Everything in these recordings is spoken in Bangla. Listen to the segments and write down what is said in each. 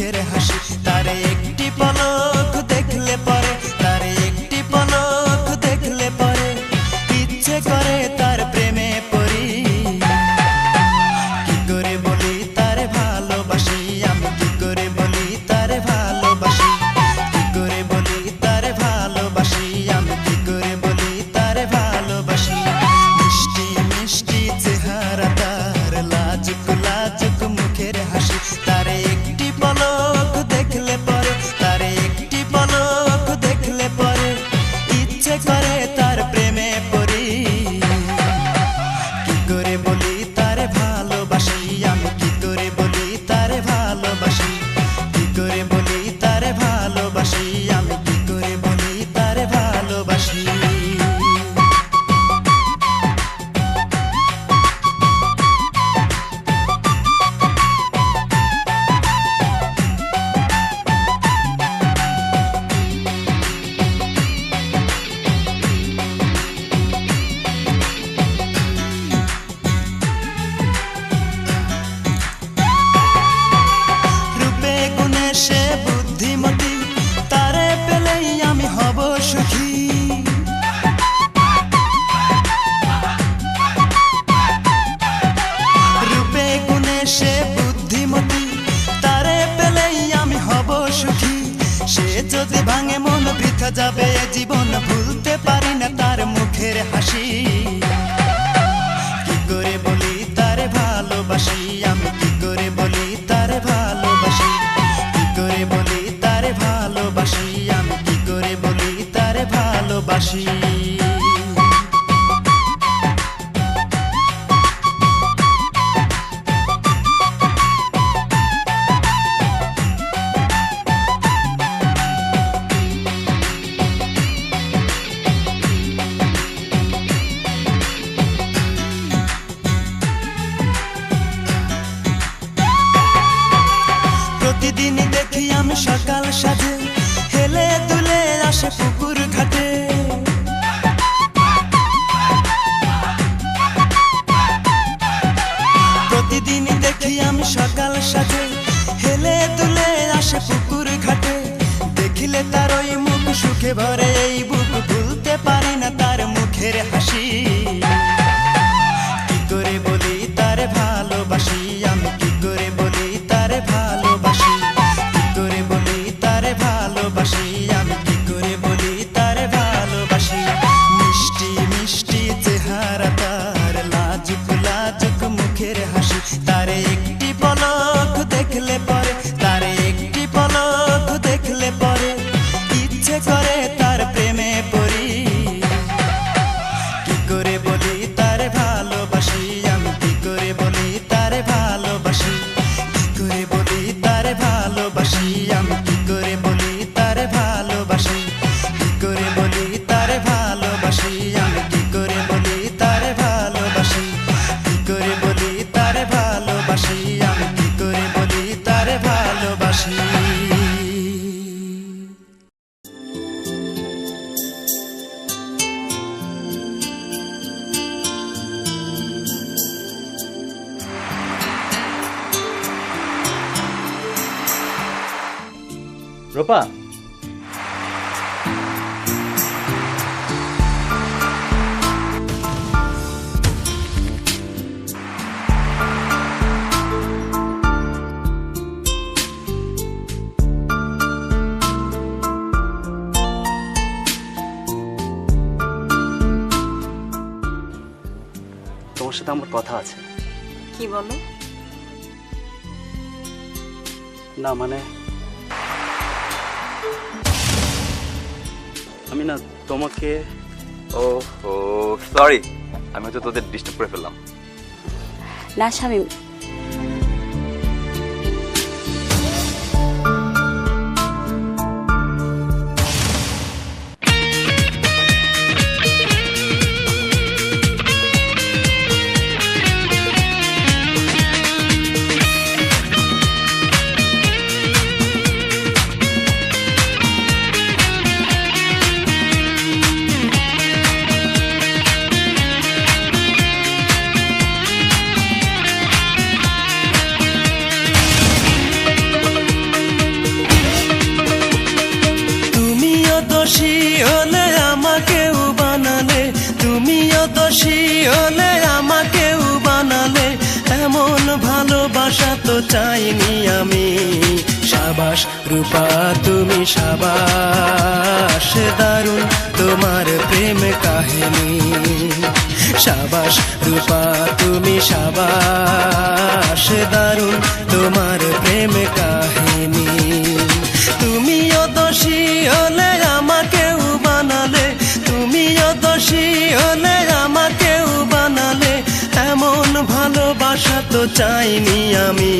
মুখের হাসি। তারে একটি পলক দেখলে পরে, তারে একটি পলক দেখলে পরে ইচ্ছে করে তার প্রেমে পড়ি। কি করে বলি তারে ভালোবাসি, আমি কি করে বলি তারে ভালোবাসি, কি করে বলি তারে ভালোবাসি, আমি কি করে বলি তারে ভালোবাসি। মিষ্টি মিষ্টি চেহারা তার, লাজুক লাজুক মুখের হাসি। তারে একটি পলক দেখলে পরে, তারে একটি পলক দেখলে পরে ইচ্ছে করে তার প্রেমে পড়ি। কি করে বলি তারে ভালোবাসি, আমি কি করে বলি তারে ভালোবাসি, কি করে বলি তারে ভালোবাসি, আমি কি করে বলি তারে ভালোবাসি। রূপে গুণে সে বুদ্ধিমতী, তারে পেলেই আমি হব সুখী। রূপে গুণে সে বুদ্ধিমতী, তারে পেলেই আমি হব সুখী। সে যদি ভাঙে মন বৃথা যাবে জীবন, ভুলতে পারি না তার মুখের হাসি। কি করে বলি তারে ভালোবাসি, আমি কি করে বলি তারে ভালোবাসি, কি করে বলি তারে ভালোবাসি, আমি কি করে বলি তারে ভালোবাসি। প্রতিদিন দেখি আমি সকাল সাজে হেলে দুলে আসে পুকুর ঘাটে। প্রতিদিন দেখি আমি সকাল সাজে হেলে দুলে আসে পুকুর ঘাটে। দেখিলে তার ওই মুখ সুখে ভরে এই বুক, ভুলতে পারি না তার মুখের হাসি। কি করে বলি তারে ভালোবাসি, আমি কি করে বলি তারে ভালোবাসি, কি করে বলি তারে ভালোবাসি, আমি কি করে বলি তারে ভালোবাসি। মিষ্টি মিষ্টি চেহারা তার, লাজুক লাজুক মুখের হাসি। তারে একটি পলক দেখলে পরে, তারে একটি পলক দেখলে পরে ইচ্ছে করে তার প্রেমে পড়ি। কি করে বলি তারে ভালোবাসি, আমি কি করে বলি তারে ভালোবাসি, কি করে বলি তারে ভালোবাসি, আমি কি করে বলি তারে ভালোবাসি, কি করে বলি তারে ভালোবাসি, আমি কি করে বলি তারে ভালোবাসি, কি করে বলি তারে ভালোবাসি, আমি কি করে বলি তারে ভালোবাসি। রূপা, তোমার সাথে আমার কথা আছে। কি বলো? না মানে আমি না তোমাকে, ও ও সরি, আমি তো তোদের ডিস্টার্ব করে ফেললাম। না শামীম, হলে আমাকেও বানালে, এমন ভালোবাসা তো চাইনি আমি। সাবাস রূপা তুমি সাবাস, দারুণ তোমার প্রেম কাহিনী। সাবাস রূপা তুমি সাবাস, দারুণ তোমার প্রেম কাহিনী। তুমিও দোষী হলে আমাকেও বানালে, তুমিও দোষী হলে আমাকেও বানালে, এমন ভালোবাসা তো চাইনি আমি।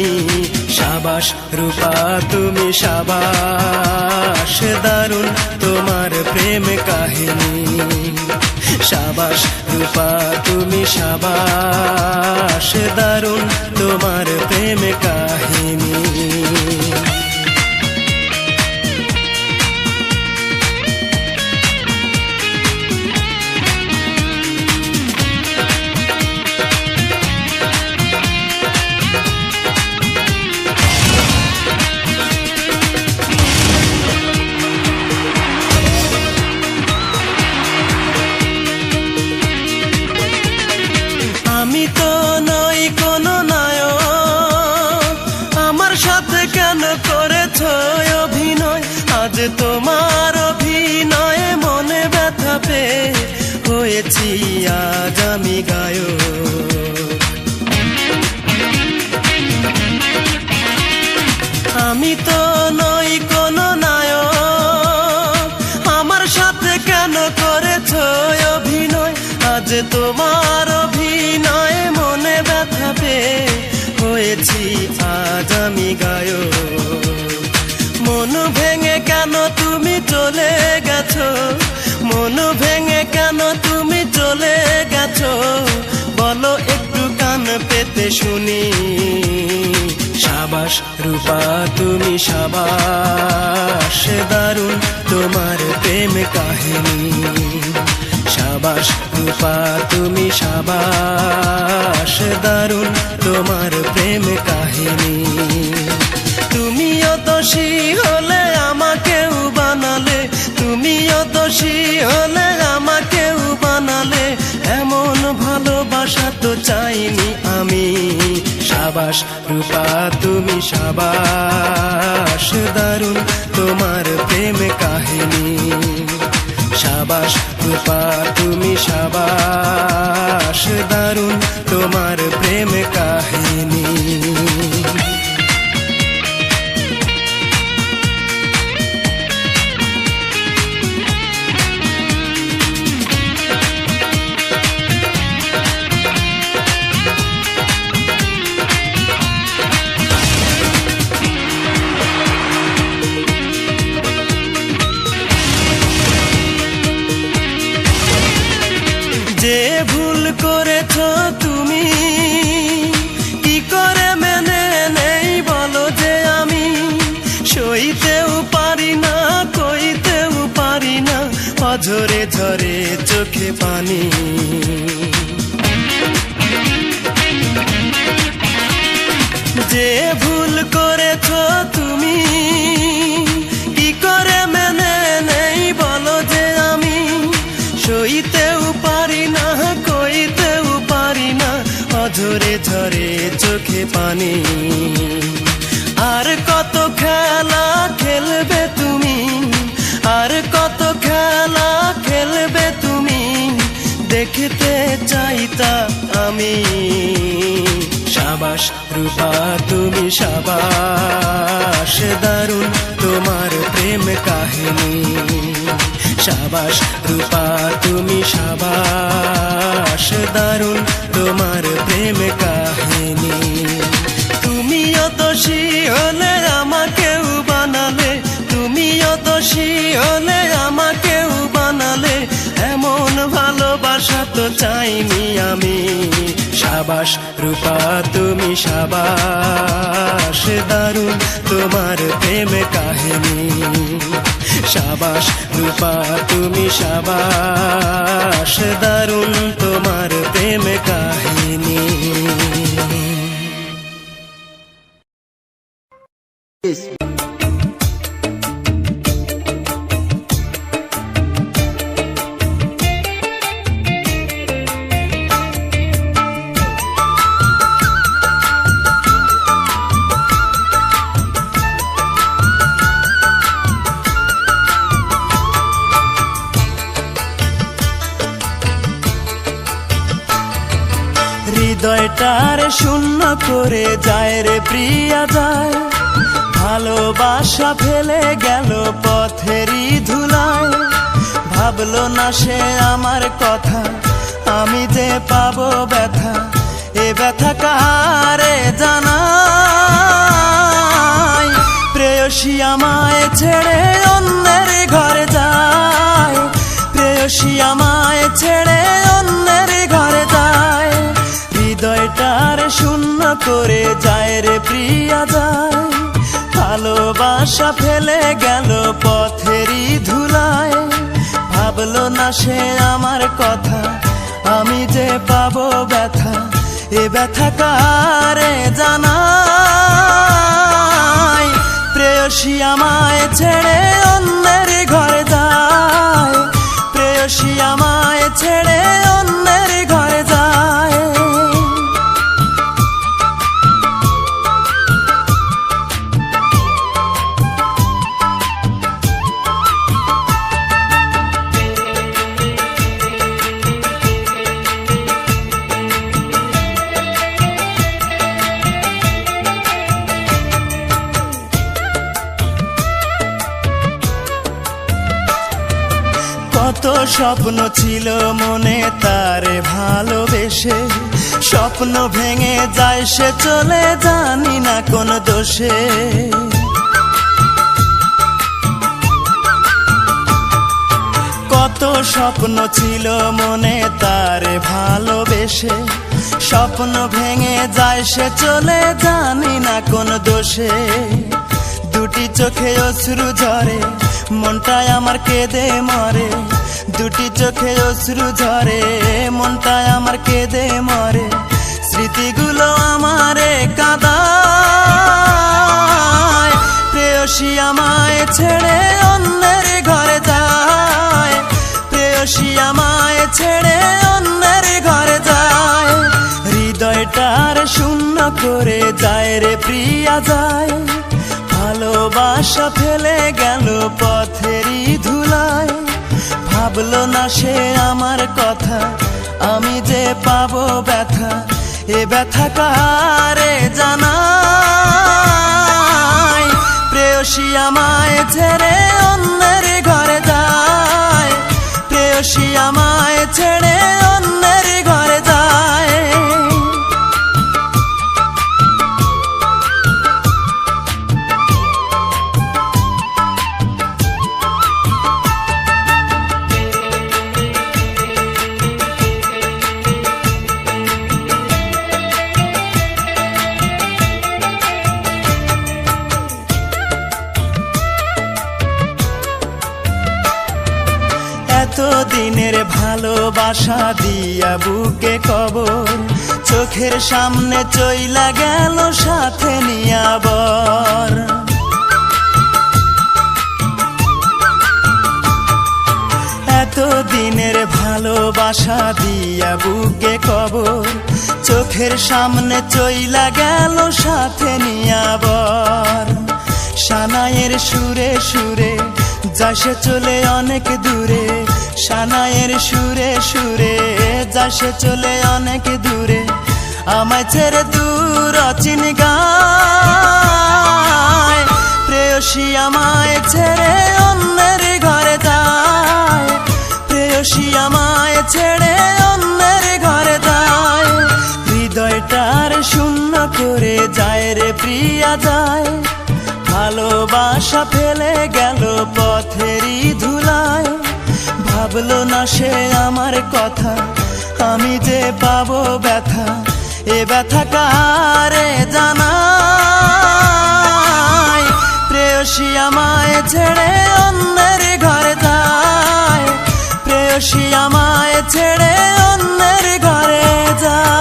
সাবাস রূপা তুমি সাবাস, দারুণ তোমার প্রেম কাহিনী। সাবাস রূপা তুমি সাবাস, দারুণ তোমার প্রেম কাহিনী। আমি তো নই কোনো নায়ক, আমার সাথে কেন করেছ অভিনয়? আজ তোমার অভিনয়ে মনে ব্যথা পেয়ে হয়েছি আজ আমি গায়ক। আমি তো নই কোনো নায়ক, আমার সাথে কেন করেছ অভিনয়? আজ তোমার অভিনয়ে মনে ব্যথা পেয়ে হয়েছি আজ আমি গায়ক। মন ভেঙে কেন তুমি চলে গেছো? মন ভেঙে কেন তুমি চলে গেছো? বলো একটু কান পেতে শুনি। সাবাস রূপা তুমি সাবাস, দারুণ তোমার প্রেম কাহিনী। সাবাস রূপা তুমি সাবাস, দারুণ তোমার প্রেম কাহিনী। তুমিও দোষী হলে আমাকেও বানালে, তুমিও দোষী হলে আমাকেও বানালে, এমন ভালোবাসা তো চাইনি আমি। সাবাস রূপা তুমি সাবাস, দারুণ তোমার প্রেম কাহিনী। সাবাস রূপা তুমি সাবাস, দারুণ তোমার প্রেম কাহিনী। যে ভুল করেছ তুমি কি করে মেনে নেই বলো যে আমি? সইতেও পারি না, কইতেও পারি না, অঝরে ঝরে চোখে পানি। যে ভুল করেছ তুমি কি করে মেনে নেই বলো যে আমি? সইতেও পারি না, কইতেও পারি না, অঝরে ঝরে চোখে পানি। আর কত খেলা খেলবে তুমি, আর কত খেলা খেলবে তুমি, দেখতে চাইতা আমি। সাবাস রূপা তুমি সাবাস, দারুণ তোমার প্রেম কাহিনী। সাবাস রূপা তুমি সাবাস, দারুণ তোমার প্রেম কাহিনী। তুমিও দোষী হলে আমাকেও বানালে, তুমিও দোষী হলে আমাকেও বানালে, এমন ভালোবাসা তো চাইনি আমি। সাবাস রূপা তুমি সাবাস, দারুণ তোমার প্রেম কাহিনী। সাবাস রূপা তুমি সাবাস, দারুণ তোমার প্রেম কাহিনী। হৃদয়টার শূন্য করে যায় রে প্রিয়া যায়, ভালোবাসা ফেলে গেল পথেরই ধুলায়। ভাবলো না সে আমার কথা, আমি যে পাবো ব্যথা, এ ব্যথা কারে জানাই। প্রেয়সী আমায় ছেড়ে অন্যের ঘরে যায়, প্রেয়সী আমায় ছেড়ে অন্যের ঘরে যায়। হৃদয়টার শূন্য করে যায় রে প্রিয়া যায়, ভালোবাসা ফেলে গেল পথেরই ধুলায়। ভাবলো না সে আমার কথা, আমি যে পাবো ব্যথা, এ ব্যথা কারে জানাই। প্রেয়সী আমায় ছেড়ে অন্যের ঘরে যায়, প্রেয়সী আমায় ছেড়ে অন্যের ঘরে যায়। কত স্বপ্ন ছিল মনে তারে ভালোবেসে, স্বপ্ন ভেঙে যায় সে চলে জানি না কোন দোষে। কত স্বপ্ন ছিল মনে তারে ভালোবেসে, স্বপ্ন ভেঙে যায় সে চলে জানি না কোন দোষে। দুটি চোখে অশ্রু ঝরে, মনটায় আমার কেঁদে মরে, দুটি চোখে অশ্রু ঝরে, মনটায় আমার কেঁদে মরে। স্মৃতিগুলো আমারে কাঁদায়, প্রেয়সী আমায় ছেড়ে অন্যের ঘরে যায়, প্রেয়সী আমায় ছেড়ে অন্যের ঘরে যায়। হৃদয়টার শূন্য করে যায় রে প্রিয়া যায়, ভালোবাসা ফেলে গেল পথেরই ধুলায়। ভাবলো না সে আমার কথা, আমি যে পাবো ব্যথা, এ ব্যথা কারে জানাই। প্রেয়সী আমায় ছেড়ে অন্যের ঘরে যায়, প্রেয়সী আমায় ছেড়ে অন্যের ঘরে যায়। এতদিনের ভালোবাসা দিয়া বুকে কবর, চোখের সামনে চইলা গেল সাথে নিয়া বর। এতদিনের ভালোবাসা দিয়া বুকে কবর, চোখের সামনে চইলা গেল সাথে নিয়া বর। সানাইয়ের সুরে সুরে যাসে চলে অনেক দূরে, সানাইয়ের সুরে সুরে যাসে চলে অনেক দূরে। আমায় ছেড়ে দূর অচিন গায়, প্রেয়সী আমায় ছেড়ে অন্যের ঘরে যায়, প্রেয়সী আমায় ছেড়ে অন্যের ঘরে যায়। হৃদয়টার শূন্য করে যায় রে প্রিয়া যায়, ভালোবাসা ফেলে গেল পথেরই ধুলায়। ভাবলো না সে আমার কথা, আমি যে পাবো ব্যথা, এ ব্যথা কারে জানাই। প্রেয়সী আমায় ছেড়ে অন্যের ঘরে যায়, প্রেয়সী আমায় ছেড়ে অন্যের ঘরে যায়।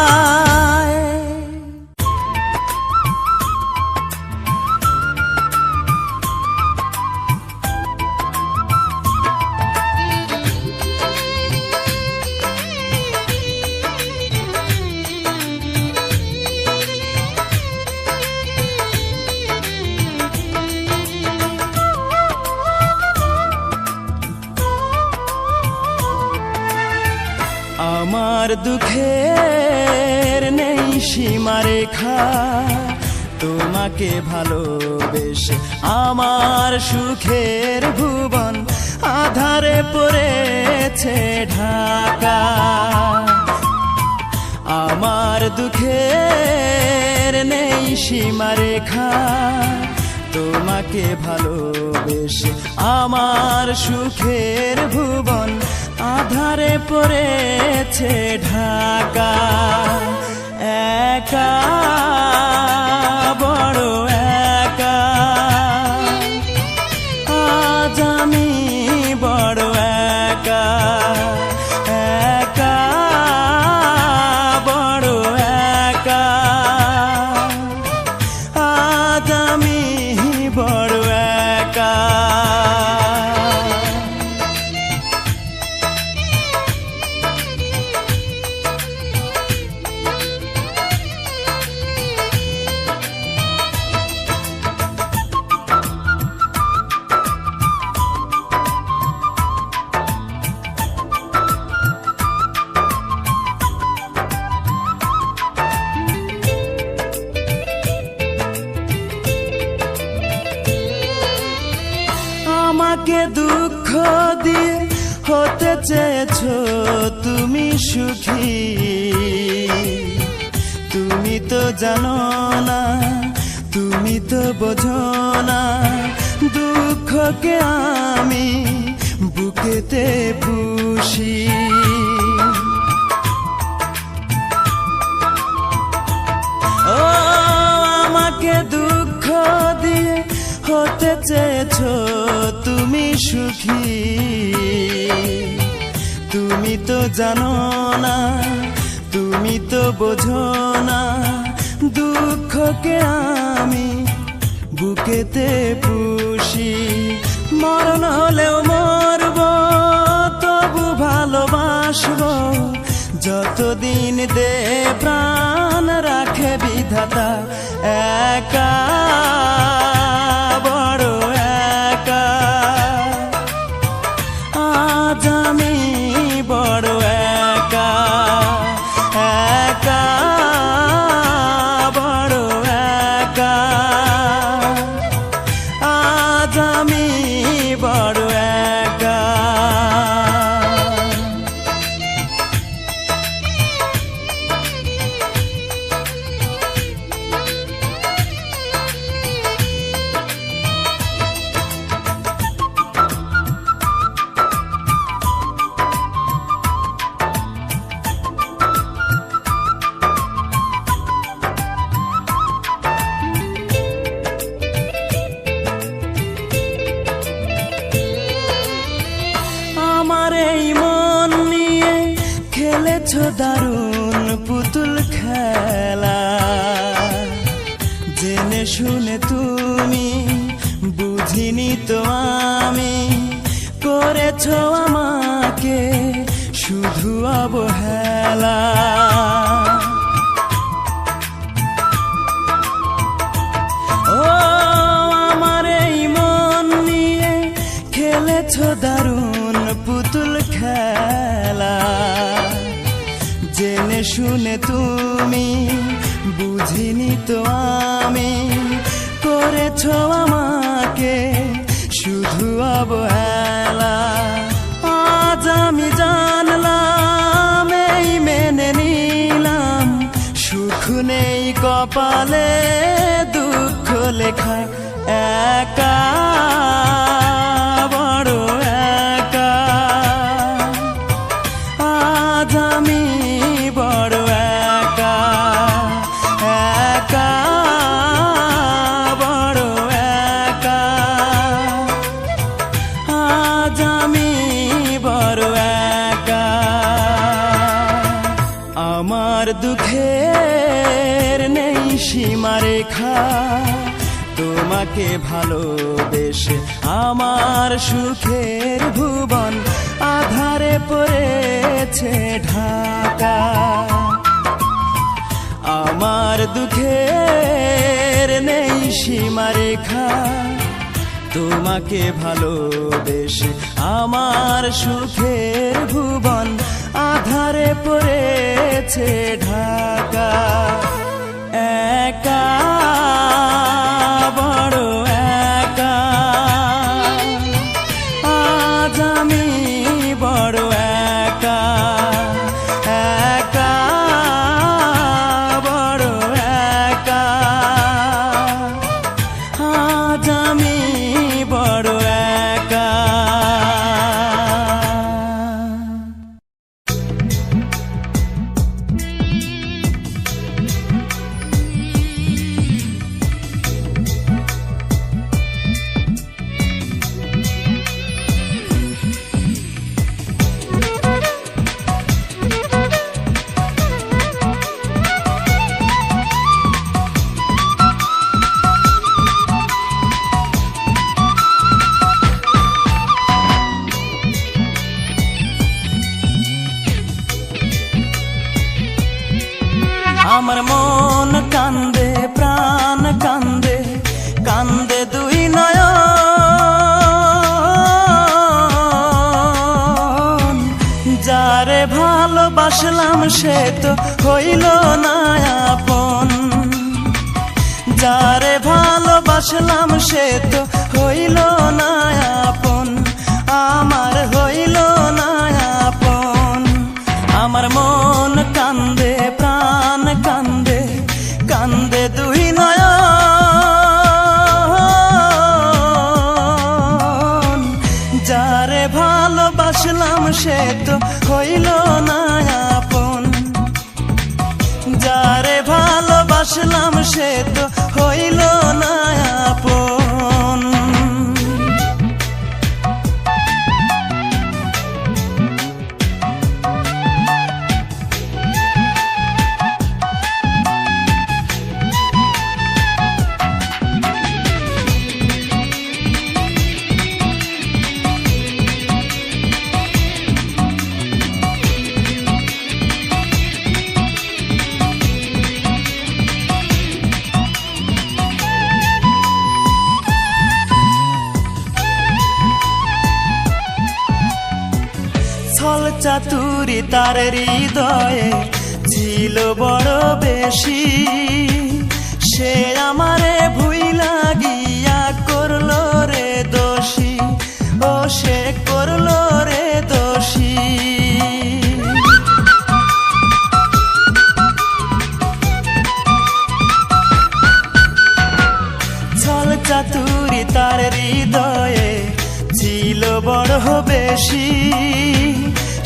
আমার দুঃখের সীমারেখা তোমাকে ভালোবেসে আমার সুখের ভুবন আধারে পড়েছে ঢাকা। আমার দুঃখের নেই সীমারেখা তোমাকে ভালোবেসে আমার সুখের ভুবন আধারে পড়েছে ঢাকা। একা বড় একা আজ আমি বড় একা। একা বড় একা আজ আমি বড় একা। আমাকে দুঃখ দিয়ে হতে চেয়েছো তুমি সুখী, তুমি তো জানো না, তুমি তো বোঝো না, দুঃখকে আমি বুকেতে পুষি। ও আমাকে দুঃখ দিয়ে হতে চেয়েছো তুমি সুখী, তুমি তো জানো না, তুমি তো বোঝো না, দুঃখকে আমি বুকেতে পুষি। মরণ হলেও মরব তবু ভালোবাসবো, যতদিন দে প্রাণ রাখে বিধাতা। একা বড় একা আজ আমি বড় একা। একা বড় একা আজ আমি বড় একা। আমার এই মন নিয়ে খেলেছো দারুণ পুতুল খেলা, জেনে শুনে তুমি বুঝিনি তো আমি, করেছো আমাকে শুধু অবহেলা। ও আমার এই মন নিয়ে খেলেছো দারুণ পুতুল খেলা, জেনে শুনে তুমি বুঝিনি তো আমি, করেছো আমাকে শুধু অবহেলা। আজ আমি জানলাম, এই মেনে নিলাম, সুখ নেই কপালে, দুঃখ লেখা। একা বড় একা আজ আমি বড় একা। একা বড় একা আজ আমি বড় একা। আমার দুঃখের নেই সীমারেখা তোমাকে ভালোবেসে আমার সুখের ভুবন আধারে পড়েছে ঢাকা। আমার দুঃখের নেই সীমারেখা তোমাকে ভালোবেসে আমার সুখের ভুবন আধারে পড়েছে ঢাকা। আমার মন কান্দে প্রাণ কান্দে কান্দে দুই নয়ন যারে ভালোবাসলাম সে তো হইল না আপন যারে ভালোবাসলাম সে তো হইল না আপন আমার হইল না আপন আমার মন কান্দে প্রাণ কান্দে কান্দে দুই নয়ন যারে ভালোবাসলাম সে তো হইল না আপন যারে ভালোবাসলাম সে তো হইল না আপন ছল চাতুরি তার হৃদয়ে ছিল বড় বেশি সে আমারে ভুইলা গিয়া করলো রে দোষী ও সে করলো রে দোষী ছল চাতুরি তার হৃদয়ে ছিল বড় বেশি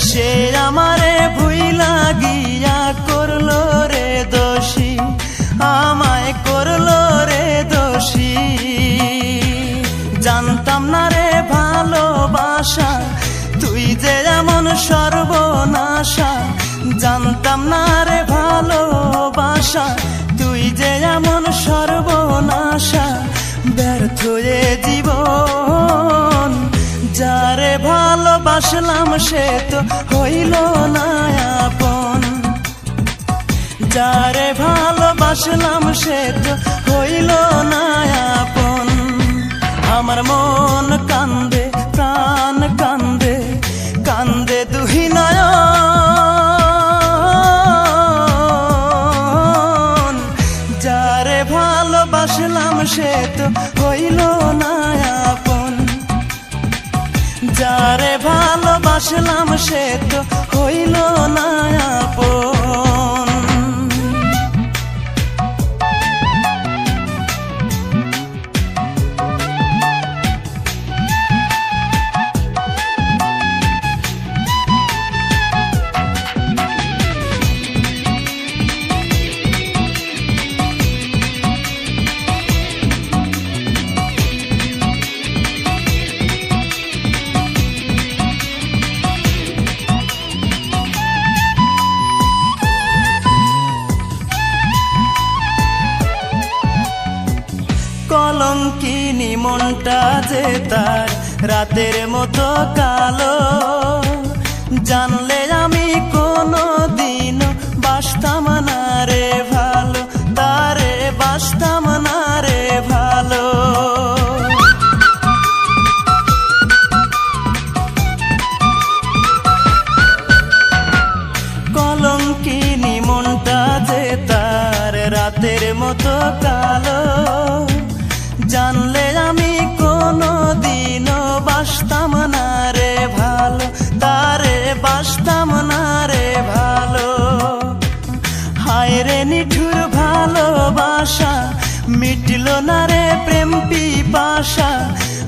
সে আমারে ভুইলা গিয়া করলো রে দোষী আমায় করলো রে দোষী জানতাম না রে ভালোবাসা তুই যে এমন সর্বনাশা জানতাম না রে ভালোবাসা তুই যে এমন সর্বনাশা ব্যর্থ এ জীবন যারে ভালোবাসলাম সে তো হইল না আপন যারে ভালোবাসলাম সে তো হইল না আপন আমার মন কান্দে প্রাণ কান্দে কান্দে দুই নয়ন যারে ভালোবাসলাম সে তো হইল না আপন যারে ভালোবাসলাম সে তো হইল না আপন কলঙ্কিনী মনটা যে তার রাতের মতো কালো জানলে আমি কোনো দিন বাসতাম না রে ভালো তারে বাসতাম না রে ভালো কলঙ্কিনী মনটা যে তার রাতের মতো কালো জানলে আমি কোনো দিনও বাসতাম না রে ভালো তারে বাসতাম না রে ভালো হায় রে নিঠুর ভালোবাসা মিটল না রে প্রেম পিপাসা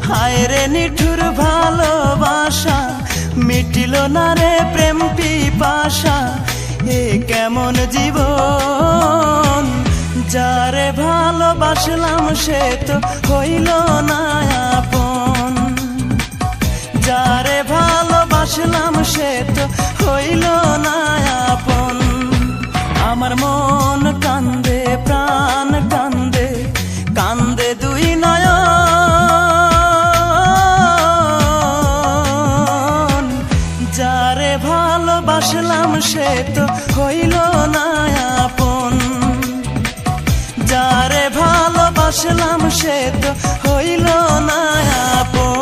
হায় রে নিঠুর ভালোবাসা মিটল না রে প্রেম পিপাসা এ কেমন জীবন যারে ভালোবাসলাম সে তো হইল না আপন যারে ভালোবাসলাম সে তো হইল না আপন আমার মন কান্দে প্রাণ কান্দে কান্দে দুই নয়ন যারে ভালোবাসলাম সে তো হইল না আপন ভালোবাসলাম সে তো হইল না আপন।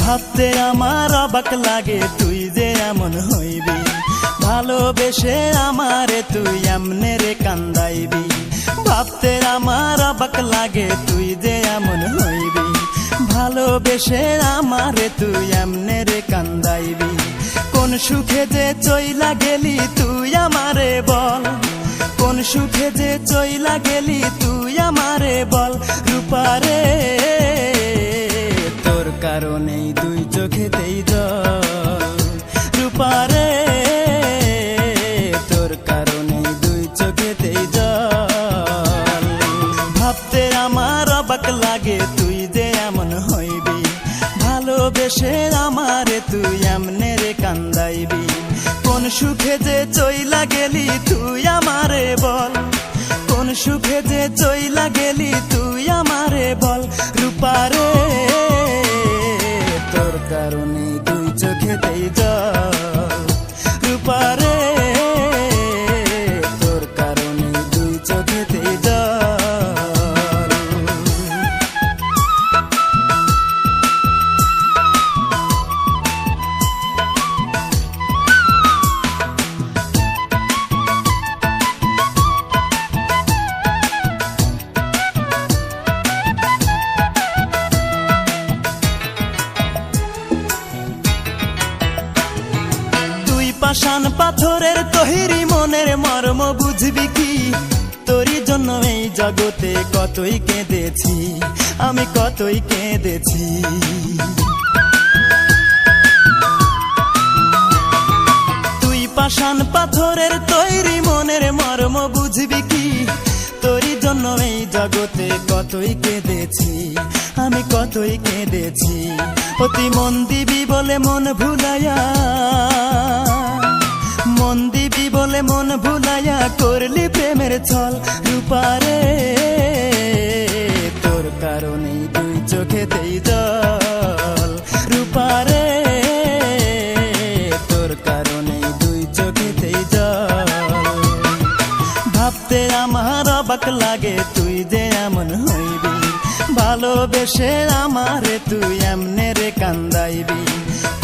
ভাবতে আমার অবাক লাগে তুই যে এমন হইবি, ভালোবেসে আমারে তুই এমনে রে কান্দাইবি। ভাবতে আমার অবাক লাগে তুই যে এমন হইবি, ভালোবেসে আমারে তুই এমনে রে কান্দাইবি। কোন সুখে যে চইলা গেলি তুই আমারে বল, কোন সুখে যে চইলা গেলি তুই আমারে বল। রূপারে তোর কারণেই দুই চোখেতেই জল, রূপারে তোর কারণেই দুই চোখেতেই জল। ভাবতে আমার অবাক লাগে তুই যে এমন হইবি, ভালোবেসে আমারে তুই এমনে রে কান্দাইবি। কোন সুখে যে চইলা গেলি তুই আমারে বল, কোন সুখে যে চইলা গেলি তুই আমারে বল। রূপারে তোর কারণে দুই চোখেতেই জল, রূপারে তোর কারণে দুই চোখেতেই জল। পাষাণ পাথরের তৈরি মনের মর্ম বুঝবি কি, তোরই জন্য এই জগতে কতই কেঁদেছি, আমি কতই কেঁদেছি। তুই পাষাণ পাথরের তৈরি মনের মর্ম বুঝবি কি, তোরই জন্য এই জগতে কতই কেঁদেছি, আমি কতই কেঁদেছি। অতি মন দিবি বলে মন ভুলাইয়া, মন দিবি বলে মন ভুলাইয়া করলি প্রেমের ছল। রূপারে তোর কারণেই দুই চোখেতেই জল, রূপারে তোর কারণেই দুই চোখেতেই জল। ভাবতে আমার অবাক লাগে তুই যে এমন হইবি, ভালোবেসে আমারে তুই এমনে রে কান্দাইবি।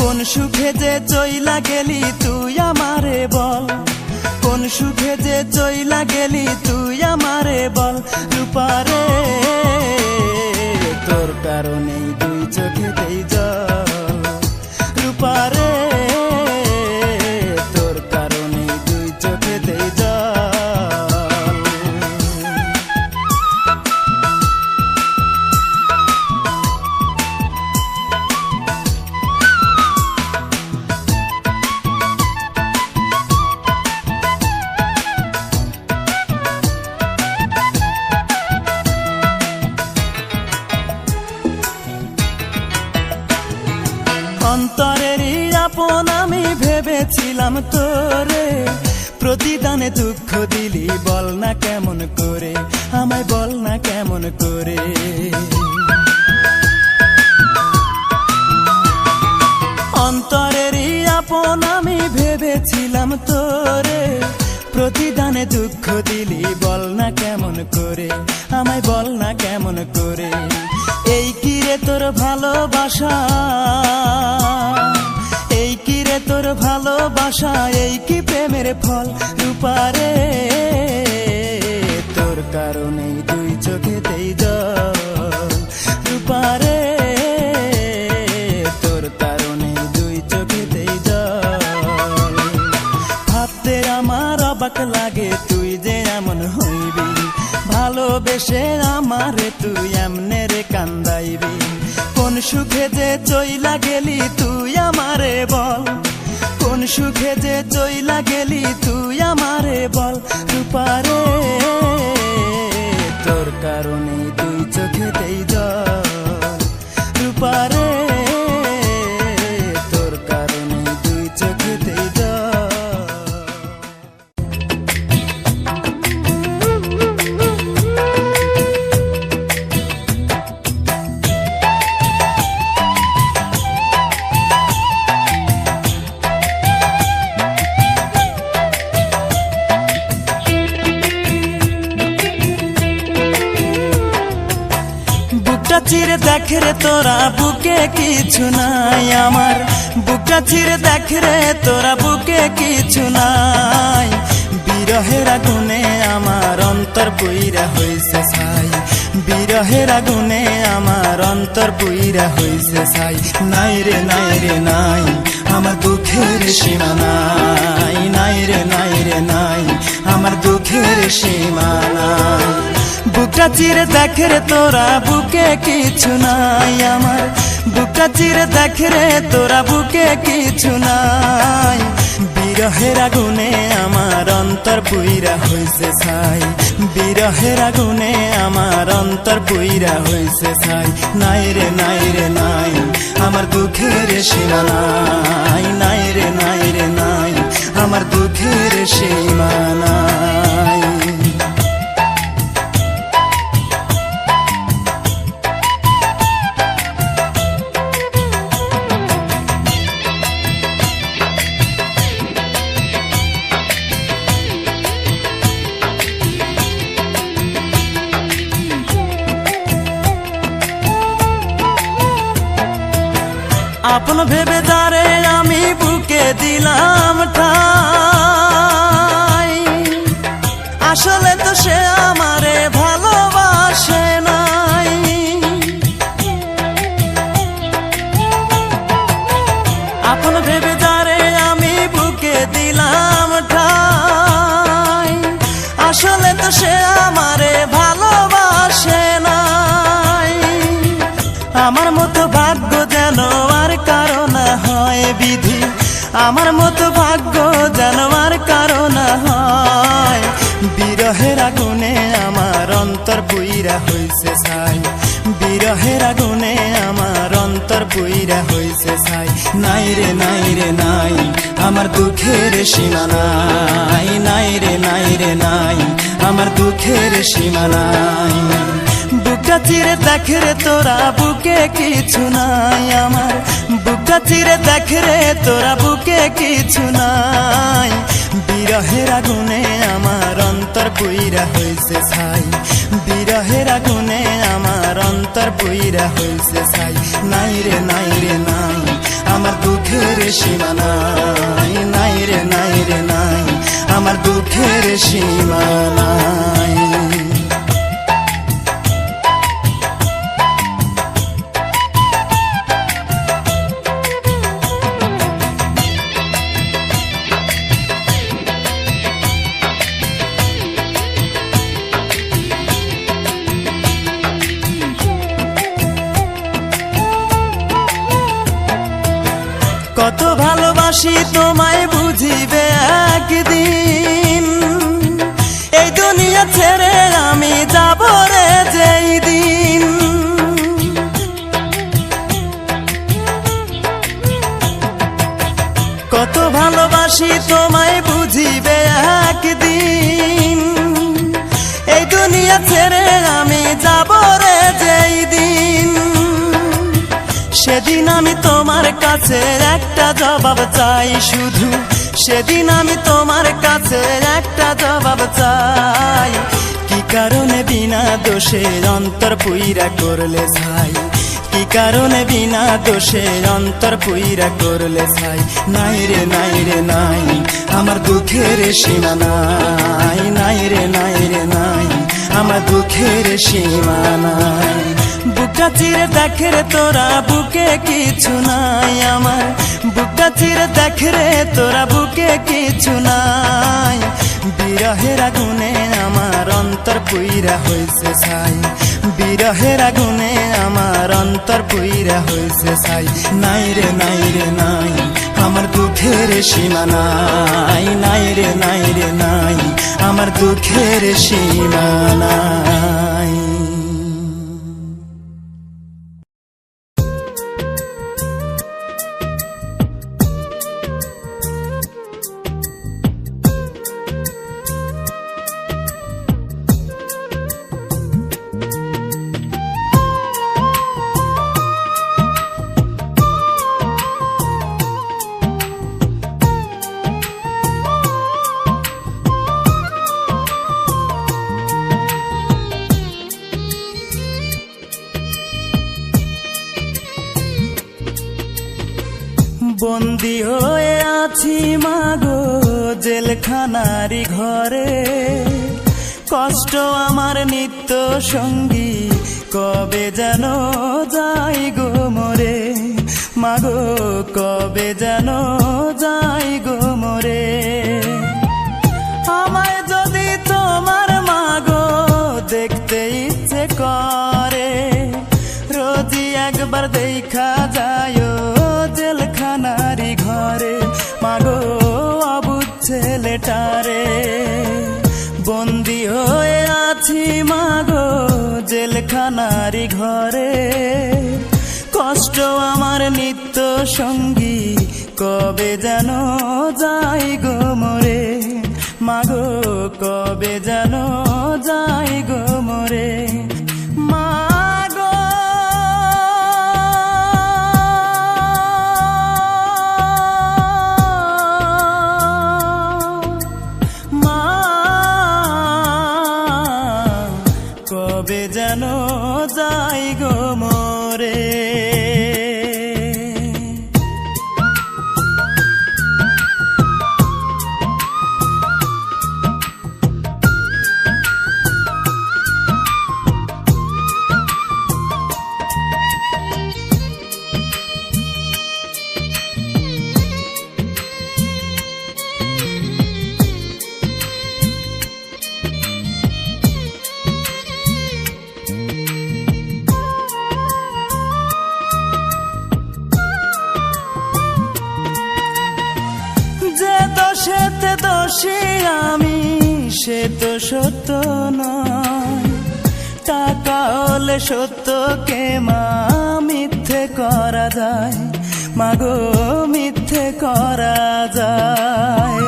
কোন সুখে যে চইলা গেলি তুই আমারে বল, কোন সুখে যে চইলা গেলি তুই আমারে বল। রূপারে তোর কারণেই দুই চোখেতেই জল, রূপারে তোর কারণেই দুই চোখেতেই জল। অন্তরেরই আপন আমি ভেবেছিলাম তোরে, প্রতিদানে দুঃখ দিলি বল না কেমন করে, আমায় বল না কেমন করে। অন্তরেরই আপন আমি ভেবেছিলাম তোরে, প্রতিদানে দুঃখ দিলি বল না কেমন করে, আমায় বল না কেমন করে। এই কি রে তোর ভালোবাসা, এই কি রে তোর ভালোবাসা, এই কি প্রেমের ফল। রূপারে তোর কারণেই দুই চোখেতেই জল, রূপারে তোর কারণেই দুই চোখেতেই জল। ভাবতে আমার অবাক লাগে তুই যে এমন হইবি, ভালোবেসে আমারে তুই এমনে রে কান্দাইবি। কোন সুখে যে চইলা গেলি তুই আমারে বল, কোন সুখে যে চইলা গেলি তুই আমারে বল। রূপারে তোর কারণেই দুই চোখেতেই জল, রূপারে বুকটা চিরে দেখ রে তোরা বুকে কিছু নাই আমার, বুকটা চিরে দেখ রে তোরা বুকে কিছু নাই। বিরহের আগুনে আমার অন্তর পুইরা হইছে ছাই, বিরহের আগুনে আমার অন্তর পুইরা হইছে ছাই। নাই রে নাই রে নাই আমার দুঃখের সীমা নাই, নাই রে নাই রে নাই আমার দুঃখের সীমা নাই। বুকটা চিরে দেখ রে তোরা বুকে কিছু নাই আমার, বুকটা চিরে দেখ রে তোরা বুকে কিছু নাই। বিরহের আগুনে আমার অন্তর পুইরা হইছে ছাই, বিরহের আগুনে আমার অন্তর পুইরা হইছে ছাই। নাই রে নাই রে নাই আমার দুঃখের সীমা নাই, নাই রে নাই রে নাই আমার দুঃখের সীমা নাই। আপন ভেবে যারে আমি বুকে দিলাম ঠাই, আসলে তো সে আমারে ভালোবাসে নাই। আপন ভেবে যারে আমি বুকে দিলাম ঠাই, আসলে তো সে আমারে ভালোবাসে নাই। আমার মতো ভাগ্য যেন আর কারো না হয় বিধি, আমার মতো ভাগ্য যেন আর কারো না হয়। বিরহের আগুনে আমার অন্তর পুইরা হইছে ছাই, বিরহের আগুনে আমার অন্তর পুইরা হইছে ছাই। নাই রে নাই রে নাই আমার দুঃখের সীমা নাই, নাই রে নাই রে নাই আমার দুঃখের সীমা নাই। বুকটা চিরে দেখ রে তোরা বুকে কিছু নাই আমার, বুকটা চিরে দেখ রে তোরা বুকে কিছু নাই। বিরহের আগুনে আমার অন্তর পুইরা হইছে ছাই, বিরহের আগুনে আমার অন্তর পুইরা হইছে ছাই। নাই রে নাই রে নাই আমার দুঃখের সীমা নাই, নাই রে নাই রে নাই আমার দুঃখের সীমা নাই। কত ভালোবাসি তোমায় বুঝিবে একদিন, এই দুনিয়া ছেড়ে আমি যাব রে যেই দিন। কত ভালোবাসি তোমায় বুঝিবে একদিন, এই দুনিয়া ছেড়ে আমি যাব রে যেই দিন। সেদিন আমি তোমার কাছে একটা জবাব চাই শুধু, সেদিন আমি তোমার কাছে একটা জবাব চাই। কি কারণে বিনা দোষে অন্তর পুইরা করলে ছাই, কি কারণে বিনা দোষে অন্তর পুইরা করলে ছাই। নাই রে নাই রে নাই আমার দুঃখের সীমা নাই, নাই রে নাই রে নাই আমার দুঃখের সীমা নাই। বুকটা চিরে দেখ রে তোরা বুকে কিছু নাই আমার, বুকটা চিরে দেখ রে তোরা বুকে কিছু নাই। বিরহের আগুনে আমার অন্তর পুইরা হইছে ছাই, বিরহের আগুনে আমার অন্তর পুইরা হইছে ছাই। নাই রে নাই রে নাই আমার দুঃখের সীমা নাই, নাই রে নাই রে নাই আমার দুঃখের সীমা নাই। বন্দি হয়ে আছি মাগো জেলখানারি ঘরে, কষ্ট আমার নিত্য সঙ্গী, কবে যেন যাই গো মরে, মাগো কবে যেন যাই গো মরে। আমায় যদি তোমার মাগো দেখতে ইচ্ছে করে, রোজই একবার দেখা যায় জেলখানারি ঘরে, মাগো অবুঝ ছেলেটারে। বন্দি হয়ে আছি মাগো জেলখানারি ঘরে, কষ্ট আমার নিত্য সঙ্গী, কবে যেন যাই গো মরে, মাগো কবে যেন যাই গো মরে। মাগো মা কবে যেন যাই গো মরে। যে দোষেতে দোষী আমি সে তো সত্য নয়, টাকা হলে সত্যকে মা মিথ্যে করা যায়, মাগো মিথ্যে করা যায়।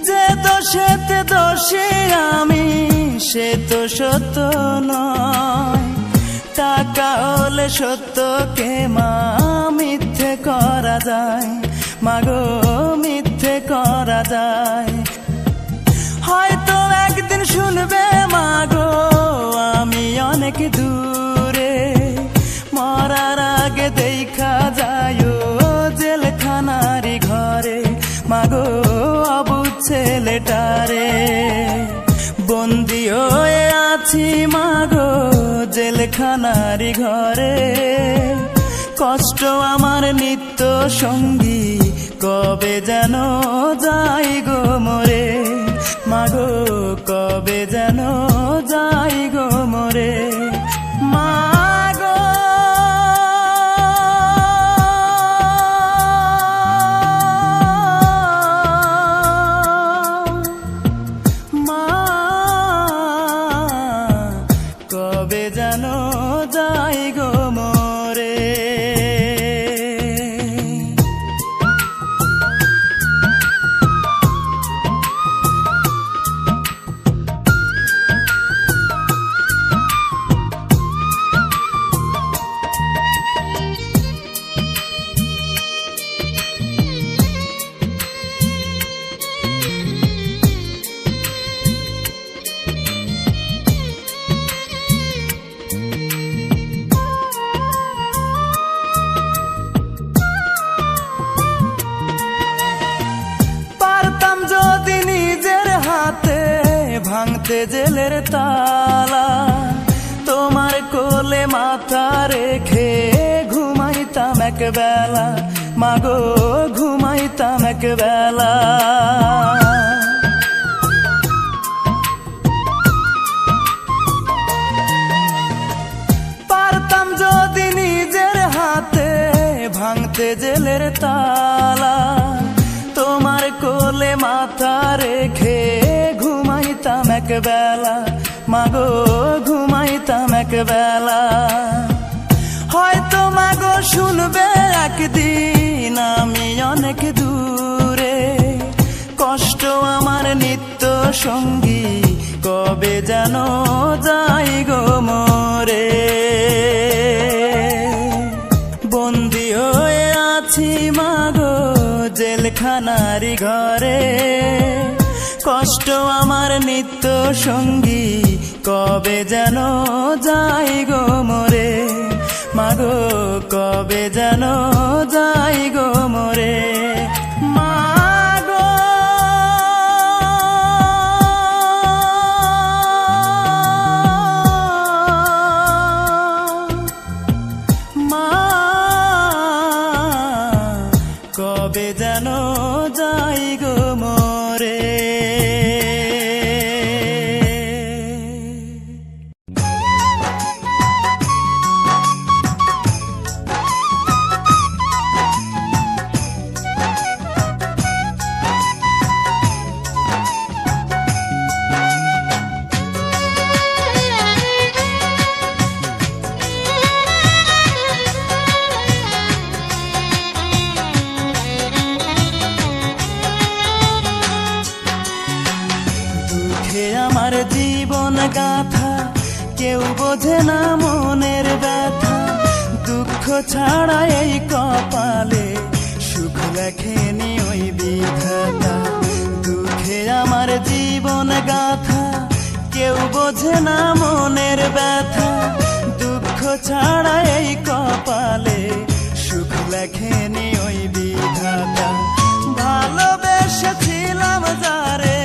যে দোষেতে দোষী আমি সে তো সত্য নয়, টাকা হলে সত্যকে মা মিথ্যে করা যায়, মাগো মিথ্যে করা যায়। হয়তো একদিন শুনবে মাগো আমি অনেক দূরে, মরার আগে দেখা যায় জেলখানারি ঘরে, মাগো অবুঝ ছেলেটারে। বন্দি হয়ে আছি মাগো জেলখানারি ঘরে, কষ্ট আমার নিত্য সঙ্গী, কবে যেন যাই গো মরে, মাগো কবে যেন যাই গো মরে। মাগো মা কবে যেন যাই গো মরে। যদি নিজের হাতে ভাঙতে জেলের তালা, তোমার কোলে মাথা রেখে ঘুমাইতাম এক বেলা, মাগো ঘুমাইতাম এক বেলা। পারতাম যদি নিজের হাতে ভাঙতে জেলের তালা, তোমার কোলে মাথা রেখে ঘুমাইতাম এক বেলা, মাগো ঘুমাইতাম এক বেলা। হয়তো মাগো শুনবে একদিন আমি অনেক দূরে, কষ্ট আমার নিত্য সঙ্গী, কবে যেন যাই গো মরে। বন্দি হয়ে আছি মাগো জেলখানারি ঘরে, কষ্ট আমার নিত্য সঙ্গী, কবে যেন যাই গো মরে, মাগো কবে যেন যাই গো মরে, মাগো মা কবে যেন যাই গো মরে। আমার জীবন গাথা কেউ বোঝে না মনের ব্যথা, দুঃখ ছাড়া এই কপালে সুখ লেখেনি ওই বিধাতা। দুঃখে আমার জীবন গাথা কেউ বোঝে না মনের ব্যথা, দুঃখ ছাড়া এই কপালে সুখ লেখেনি ওই বিধাতা। ভালোবেসেছিলাম যারে,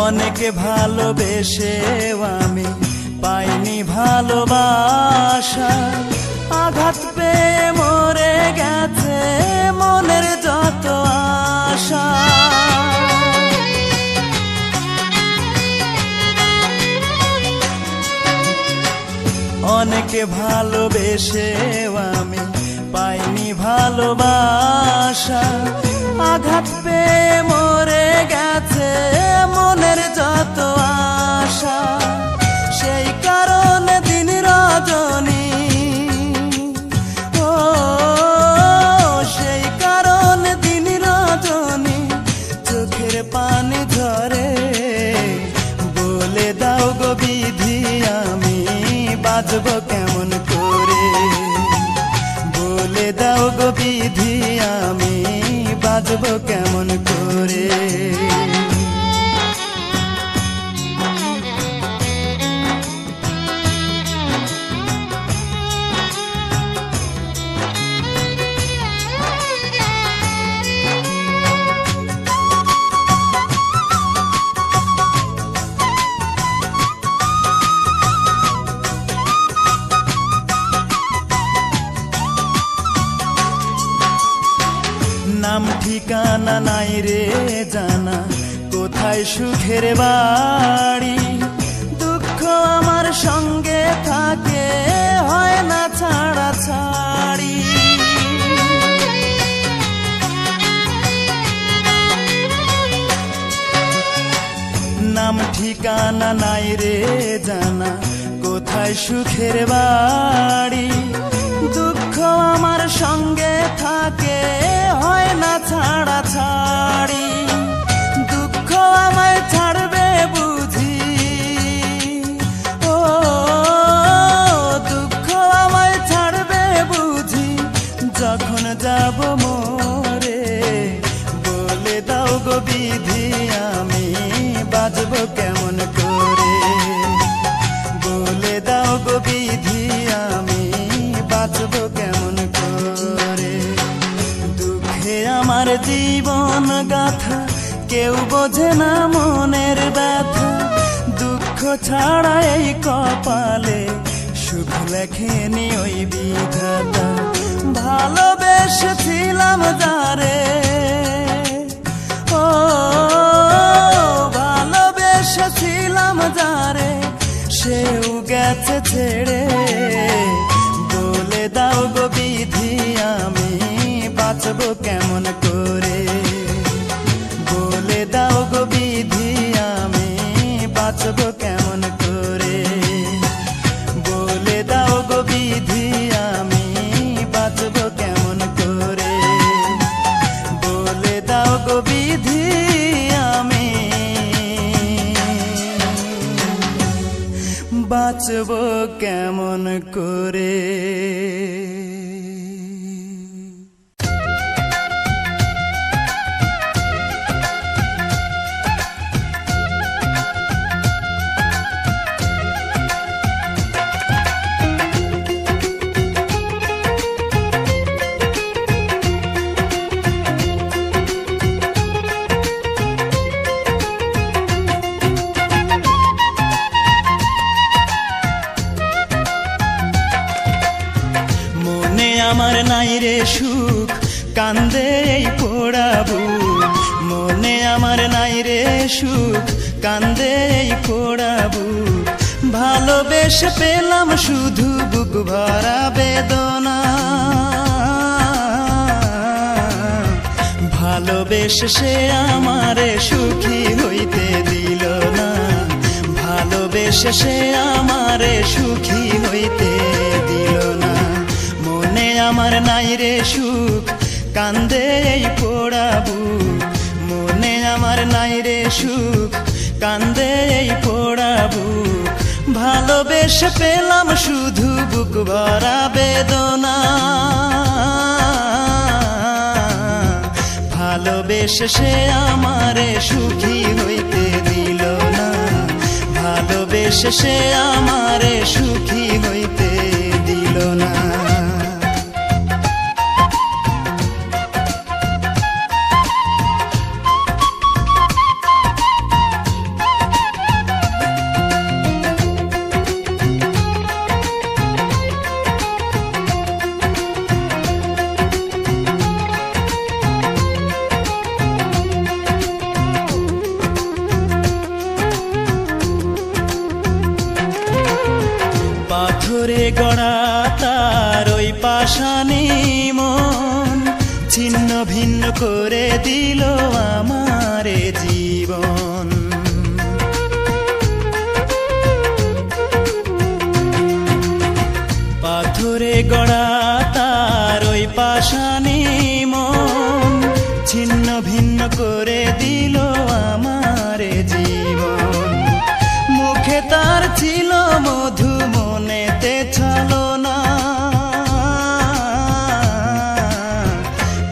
অনেকে ভালোবেসেও আমি পাইনি ভালোবাসা, আঘাত পেয়ে মরে গেছে মনের যত আশা। অনেকে ভালোবেসেও আমি পাইনি ভালোবাসা, আঘাত পেয়ে মরে গেছে মনের যত আশা। সেই কারণে দিন রজনী, ও সেই কারণে দিন রজনী চোখের পানি ঝরে। বলে দাও গো বিধি আমি বাঁচব কেমন করে, বলে দাও গো বিধি আমি বাঁচব কেমন করে। নাম ঠিকানা নাই রে জানা, কোথায় সুখের বাড়ি, দুঃখ আমার সঙ্গে থাকে হয় না ছাড়া ছাড়ি। নাম ঠিকানা নাই রে জানা, কোথায় সুখের বাড়ি, দুঃখ আমার সঙ্গে থাকে হয় না ছাড়া ছাড়ি। দুঃখ আমায় ছাড়বে বুঝি, ও দুঃখ আমায় ছাড়বে বুঝি যখন যাব মোরে। বলে দাও গো বিধি আমি বাঁচব কেমন করে, বলে দাও গো বিধি আমি বাঁচব কেমন করে। দুঃখে আমার জীবন গাথা কেউ বোঝে না মনের ব্যথা, দুঃখ ছাড়া এই কপালে সুখ লেখেনি ওই বিধাতা। ভালোবেসেছিলাম যারে, ও ছেড়ে, বলে দাও গো বিধি আমি বাঁচবো কেমন করে, বলে দাও গো বিধি আমি বাঁচবো কেমন করে, বলে দাও গো বিধি আমি বাঁচবো কেমন করে, বলে দাও গো বিধি আমি বাঁচবো কেমন করে। আমার নাই রে সুখ, কান্দে এই পোড়া বুক, মনে আমার নাই রে সুখ, কান্দে এই পোড়া বুক, ভালোবেসে পেলাম শুধু বুক ভরা বেদনা, ভালোবেসে সে আমারে সুখী হইতে দিল না, ভালোবেসে সে আমারে সুখী হইতে দিল না, মনে আমার নাই রে সুখ, কান্দে এই পোড়া বুক, মনে আমার নাই রে সুখ, কান্দে এই পোড়া বুক, ভালোবেসে পেলাম শুধু বুক ভরা বেদনা, ভালোবেসে সে আমারে সুখী হইতে দিল না, ভালোবেসে সে আমারে সুখী হইতে দিল না। পাথরে গড়া তার ওই পাষাণী মন, ছিন্ন ভিন্ন করে দিল আমারে জীবন, পাথরে গড়া তার ওই পাষাণী মন, ছিন্ন ভিন্ন করে দিল আমারে জীবন, মুখে তার ছিল মধু মনেতে ছলো না,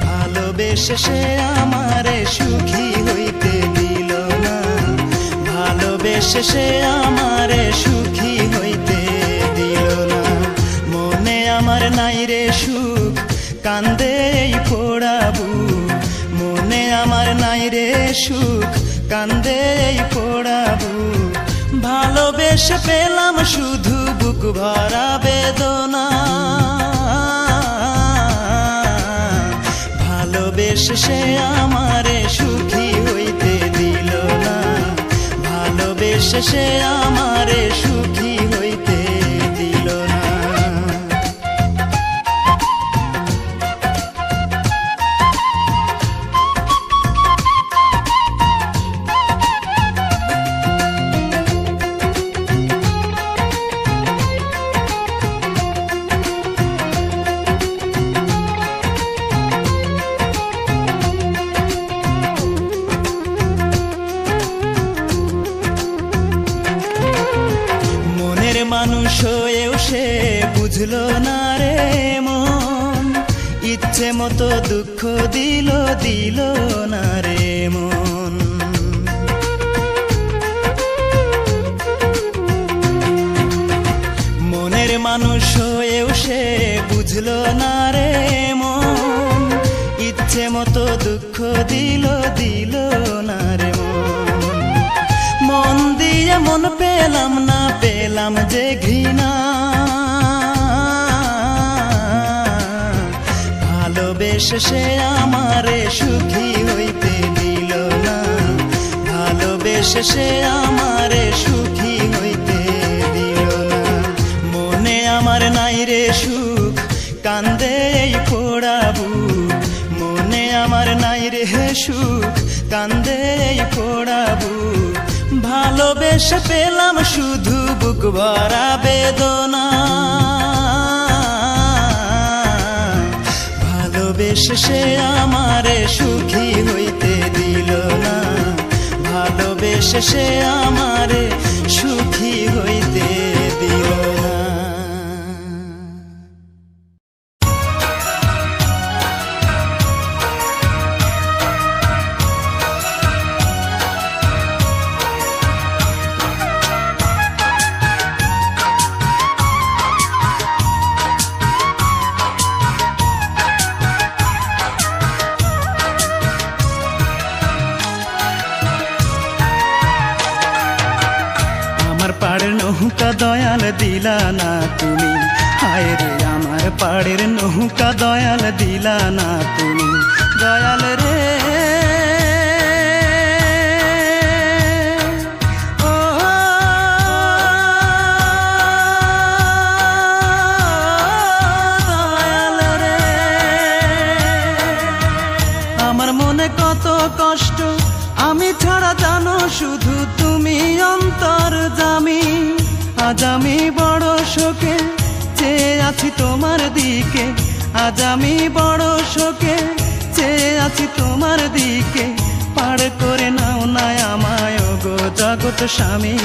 ভালোবেসে সে আমারে সুখী হইতে দিল না, ভালোবেসে সে আমারে সুখী হইতে দিল না, মনে আমার নাই রে সুখ, কান্দে এই পোড়া বুক, মনে আমার নাই রে সুখ, কান্দে এই পোড়া বুক, ভালোবেসে পেলাম শুধু বুক ভরা বেদনা, ভালোবেসে সে আমারে সুখী হইতে দিল না, ভালোবেসে সে আমারে সুখী হইতে দিল না। মানুষ হয়েও সে বুঝলো না রে মন, ইচ্ছে মতো দুঃখ দিল দিল না রে মন, মনের মানুষ হয়েও সে বুঝলো না রে মন, ইচ্ছে মতো দুঃখ দিল দিল না রে মন, মন দিয়ে মন পেলাম না, পেলাম যে ঘৃণা, ভালোবেসে সে আমারে সুখী হইতে দিল না, ভালোবেসে সে আমারে সুখী হইতে দিল না, রে সুখ, কান্দে এই পোড়াবু। মনে আমার নাই রে সুখ, কান্দে এই পোড়াবু। ভালোবেসে পেলাম শুধু বুক ভরা বেদনা, ভালোবেসে সে আমারে সুখী হইতে দিল না, ভালোবেসে সে আমারে সুখী হইতে দিল না। পাড়ের নৌকা দয়াল দিলা না তুমি, হায় রে আমার পাড়ের নৌকা দয়াল দিলা না তুমি। দয়াল রে ও দয়াল রে, আমার মনে কত কষ্ট, আমি ছাড়া জানো শুধু তুমি অন্তর্যামী। আজ আমি বড় শোকে চেয়ে আছি তোমার দিকে, আজ আমি বড় শোকে চেয়ে আছি তোমার দিকে। পার করে নাও না আমায় গো জগৎ স্বামী,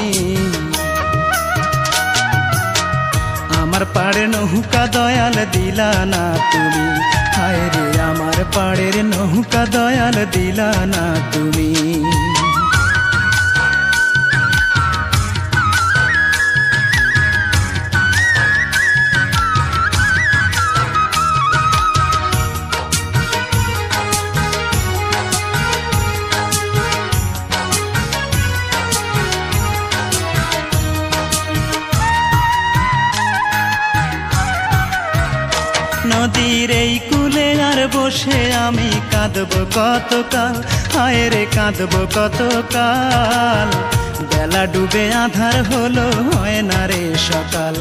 আমার পাড়ের নৌকা দয়াল দিলা না তুমি, হায় রে আমার পাড়ের নৌকা দয়াল দিলা না তুমি। নদীর এই কূলে আর বসে আমি কাঁদব কতকাল, হায় রে কাঁদব কতকাল। বেলা ডুবে আধার হলো, হয় না রে সকাল,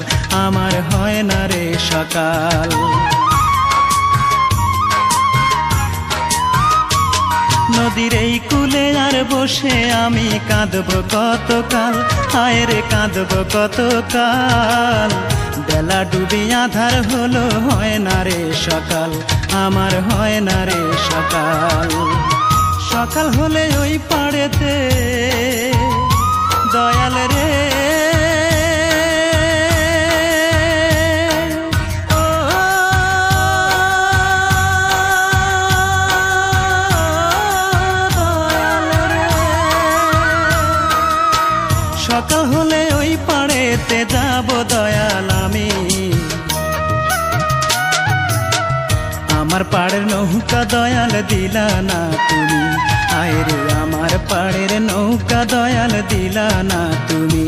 আমার হয় না রে সকাল। নদীর এই কূলে আর বসে আমি কাঁদব কতকাল, হায় রে কাঁদব কতকাল। বেলা ডুবি আধার হলো, হয় না রে সকাল, আমার হয় না রে সকাল। সকাল হলে ওই পাড়েতে দয়াল রে ও দয়াল রে, সকাল হলে ওই পাড়েতে যাব দয়াল আমি। আমার পাড়ের নৌকা দয়াল দিলা না তুমি, হায় রে আমার পাড়ের নৌকা দয়াল দিলা না তুমি।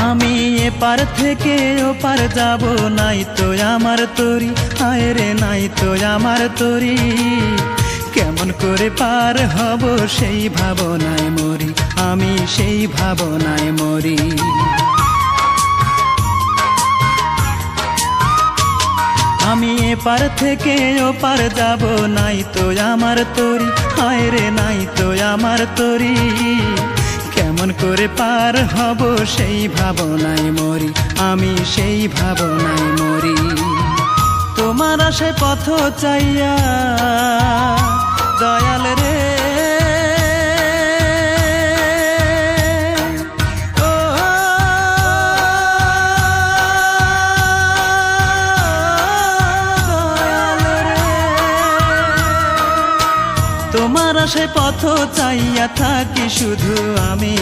আমি এপার থেকে ওপার যাব, নাই তো আমার তরি, হায় রে নাই তো আমার তরি। কেমন করে পার হব সেই ভাবনায় মরি, আমি সেই ভাবনায় মরি। আমি এপার থেকে ওপার যাব, নাই তো আমার তরি, হায় রে নাই তো আমার তরি। কেমন করে পার হব সেই ভাবনায় মরি, আমি সেই ভাবনায় মরি। তোমার আশায় পথ চাইয়া দয়াল রে ও দয়াল রে, তোমার আশায় পথ চাইয়া থাকি শুধু আমি।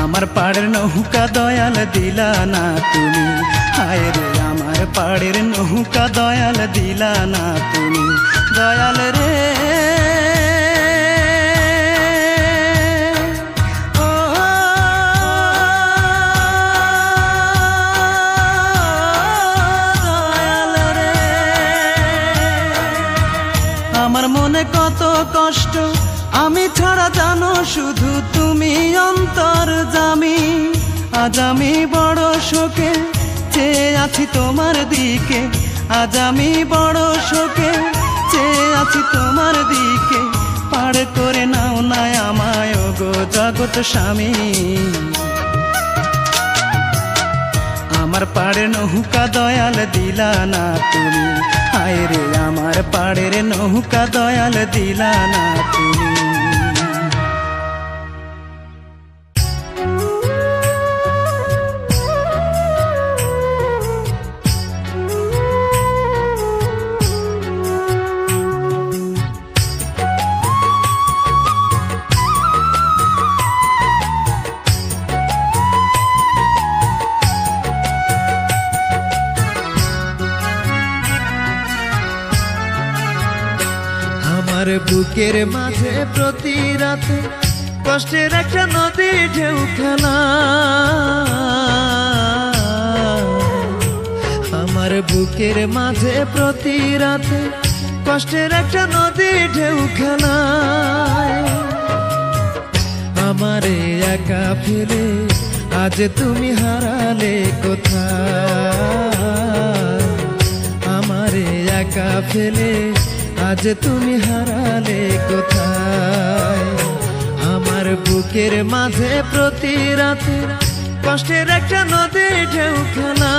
আমার পাড়ের নৌকা দয়াল দিলা না তুমি, হায় রে আমার পাড়ের নৌকা দয়াল দিলা না তুমি। দয়াল রে ও দয়াল রে আমার মনে কত কষ্ট আমি ছাড়া জানো শুধু তুমি অন্তর্যামী আজ আমি বড় শোকে চেয়ে আছি তোমার দিকে আজ আমি বড় শোকে চেয়ে আছি তোমার দিকে পার করে নাও না আমায় গো জগৎ স্বামী আমার পাড়ের নৌকা দয়াল দিলা না তুমি হায় রে আমার পাড়ের নৌকা দয়াল দিলা না তুমি আমার বুকের মাঝে প্রতি রাতে কষ্টের একটা নদী ঢেউ খেলা আমার বুকের মাঝে প্রতি রাতে কষ্টের একটা নদী ঢেউ খেলা আমারে একা ফেলে আজ তুমি হারালে কোথায় আমারে একা ফেলে আজ তুমি হারালে কোথায় আমার বুকের মাঝে প্রতি রাতে কষ্টের একটা নদী ঢেউ খেলা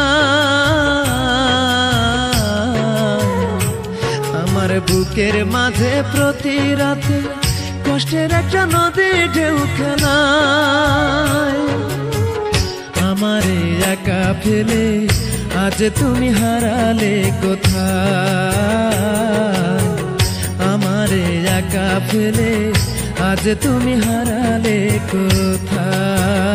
আমার বুকের মাঝে প্রতি রাতে কষ্টের একটা নদী ঢেউ খেলা আমারে একা ফেলে আজ তুমি হারালে কোথায় আমারে একা ফেলে আজ তুমি হারালে কোথায়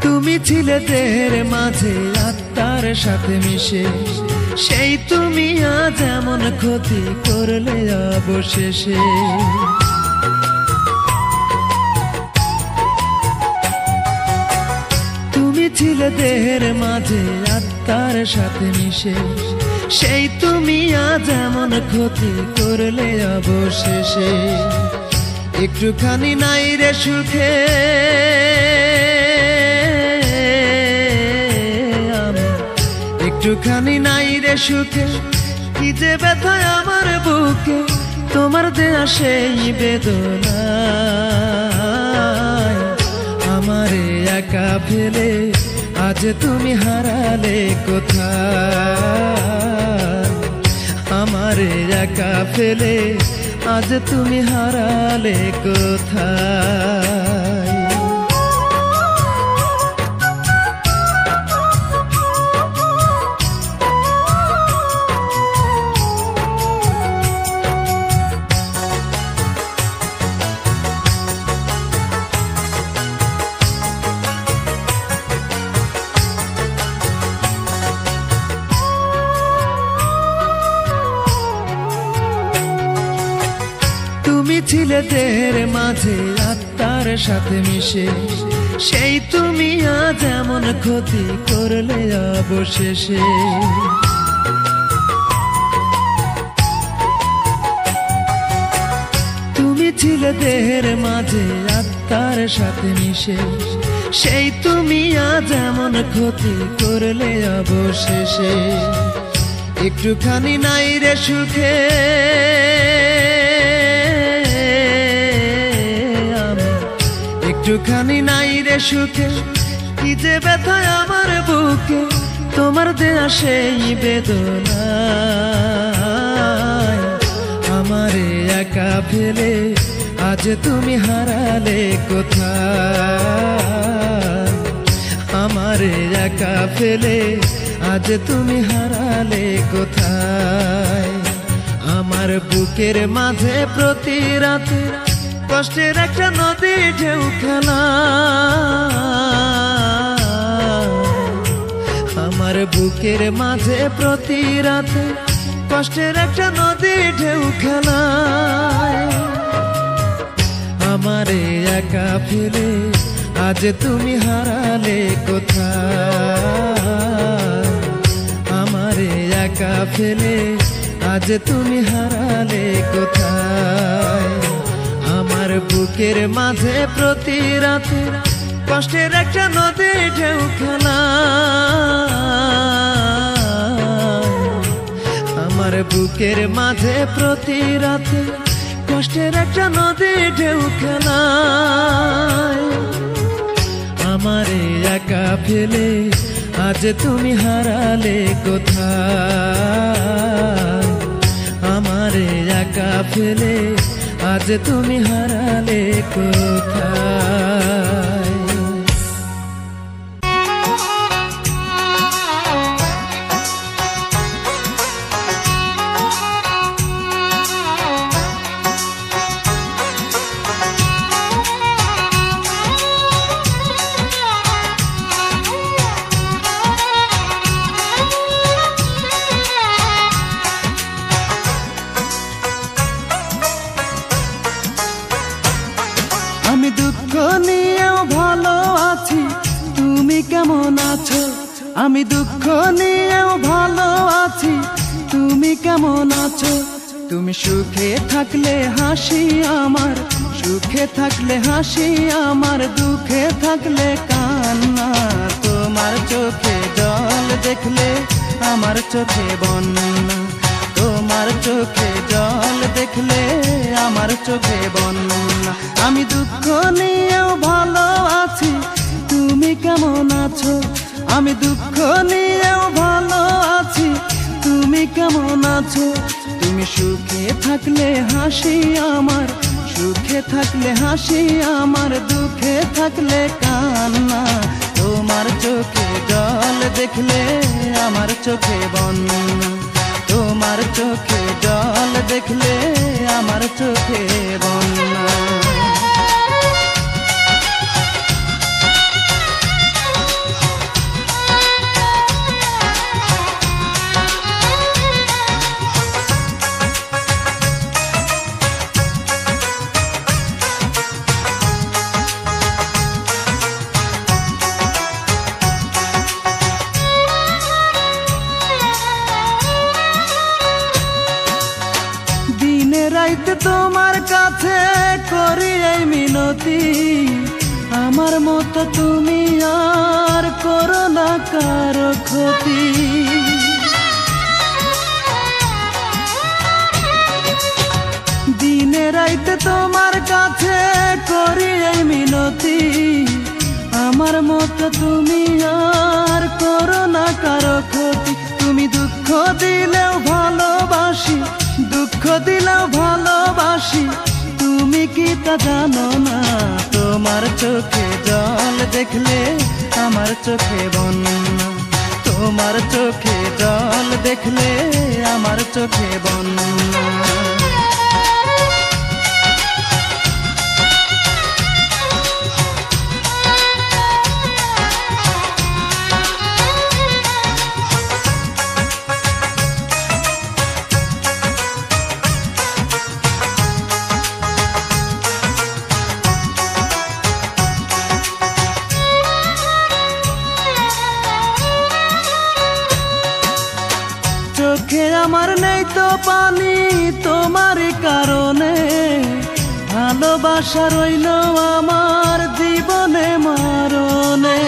তুমি ছিলে দেহের মাঝে আত্মার সাথে মিশে সেই তুমি আজ এমন ক্ষতি করলে অবশেষে তুমি ছিলে দেহের মাঝে আত্মার সাথে মিশে সেই তুমি আজ এমন ক্ষতি করলে অবশেষে একটুখানি নাই রে সুখে একটুখানি নাই রে সুখে কি যে ব্যথায় আমার বুকে তোমার দেয়া সেই বেদনা আমারে একা ফেলে আজ তুমি হারালে কোথায় আমারে একা ফেলে আজ তুমি হারালে কোথায় তুমি ছিলে দেহের মাঝে আত্মার সাথে মিশে সেই তুমি আজ এমন ক্ষতি করলে অবশেষে তুমি ছিলে দেহের মাঝে আত্মার সাথে মিশে সেই তুমি আজ এমন ক্ষতি করলে অবশেষে একটুখানি নাই রে সুখে একটুখানি নাই রে সুখে কি যে ব্যথায় আমার বুকে তোমার দেয়া সেই বেদনা আমারে একা ফেলে আজ তুমি হারালে কোথায়, আমারে একা ফেলে আজ তুমি হারালে কোথায়। আমার বুকের মাঝে প্রতি রাতে কষ্টের একটা নদী ঢেউ খেলা, আমার বুকের মাঝে প্রতি রাতে কষ্টের একটা নদী ঢেউ খেলায়। আমারে একা ফেলে আজ তুমি হারালে কোথায়, আমারে একা ফেলে আজ তুমি হারালে কোথায়। আমার বুকের মাঝে প্রতি রাতে কষ্টের একটা নদী ঢেউ খেলা, আমার বুকের মাঝে প্রতি রাতে কষ্টের একটা নদী ঢেউ খেলা। আমারে একা ফেলে আজ তুমি হারালে কোথায়, আমারে একা ফেলে আজ তুমি হারালে কোথায়। আমি দুঃখ নিয়েও ভালো আছি, তুমি কেমন আছো? আমি দুঃখ নিয়েও ভালো আছি, তুমি কেমন আছো? তুমি সুখে থাকলে হাসি আমার, সুখে থাকলে হাসি আমার, দুঃখে থাকলে কান্না। তোমার চোখে জল দেখলে আমার চোখে বন্যা, তোমার চোখে জল দেখলে আমার চোখে বন্যা। আমি দুঃখ নিয়েও ভালো আছি, তুমি কেমন আছো? আমি দুঃখ নিয়েও ভালো আছি, তুমি কেমন আছো? তুমি সুখে থাকলে হাসি আমার, সুখে থাকলে হাসি আমার, দুঃখে থাকলে কান্না। তোমার চোখে জল দেখলে আমার চোখে বন্যা, তোমার চোখে জল দেখলে আমার চোখে বন্যা। রাইতে তোমার কাছে করি এই মিনতি, আমার মতো তুমি আর করো না কারো ক্ষতি। দিনে রাইতে তোমার কাছে করি এই মিনতি, আমার মতো তুমি আর করো না কারো ক্ষতি। তুমি দুঃখ দিলেও ভালোবাসি, দুঃখ দিলেও ভালোবাসি, তুমি কি তা জানো না? তোমার চোখে জল দেখলে আমার চোখে বন্যা, তোমার চোখে জল দেখলে আমার চোখে বন্যা। চোখে আমার নেই তো পানি তোমার কারণে, ভালোবাসা রইল আমার জীবনে মরণে।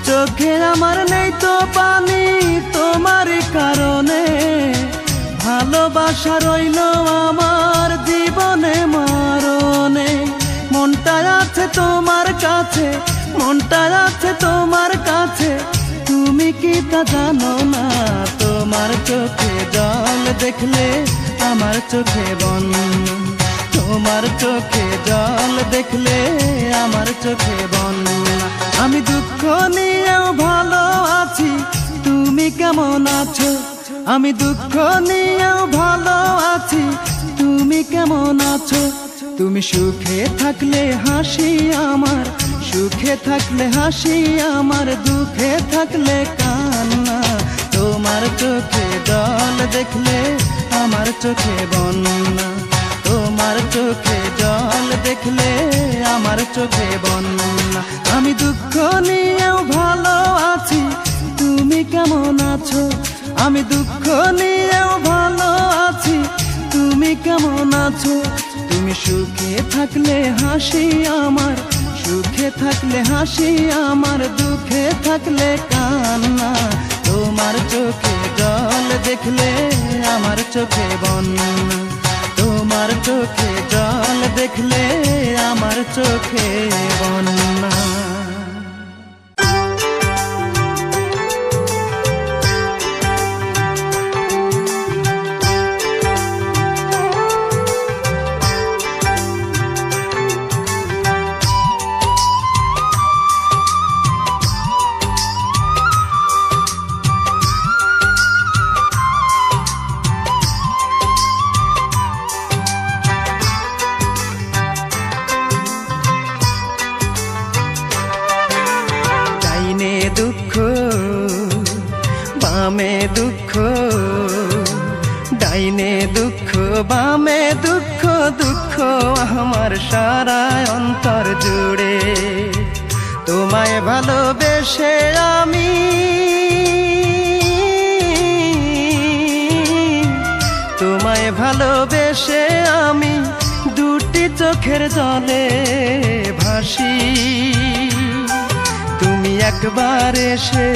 চোখে আমার নেই তো পানি তোমার কারণে, ভালোবাসা রইল আমার জীবনে মরণে। মনটা আছে তোমার কাছে, মনটা আছে তোমার কাছে, তুমি কি তা জানো না? তোমার তোমার চোখে জল দেখলে আমার চোখে বন্যা, তোমার চোখে জল দেখলে আমার চোখে বন্যা। আমি দুঃখ নিয়েও ভালো আছি, তুমি কেমন আছো? আমি দুঃখ নিয়েও ভালো আছি, তুমি কেমন আছো? তুমি সুখে থাকলে হাসি আমার, সুখে থাকলে হাসি আমার, দুঃখে থাকলে কান্না। তোমার চোখে জল দেখলে আমার চোখে বন্যা, তোমার চোখে জল দেখলে আমার চোখে বন্যা। আমি দুঃখ নিয়েও ভালো আছি, তুমি কেমন আছো? আমি দুঃখ নিয়েও ভালো আছি, তুমি কেমন আছো? তুমি সুখে থাকলে হাসি আমার, সুখে থাকলে হাসি আমার, দুঃখে থাকলে কান্না। তোমার চোখে জল দেখলে আমার চোখে বন্যা, তোমার চোখে জল দেখলে আমার চোখে বন্যা। দুঃখ বামে দুঃখ, ডাইনে দুঃখ বামে দুঃখ, দুঃখ আমার সারা অন্তর জুড়ে। তোমায় ভালোবেসে আমি, তোমায় ভালোবেসে আমি দুটি চোখের জলে ভাসি। তুমি একবার এসে,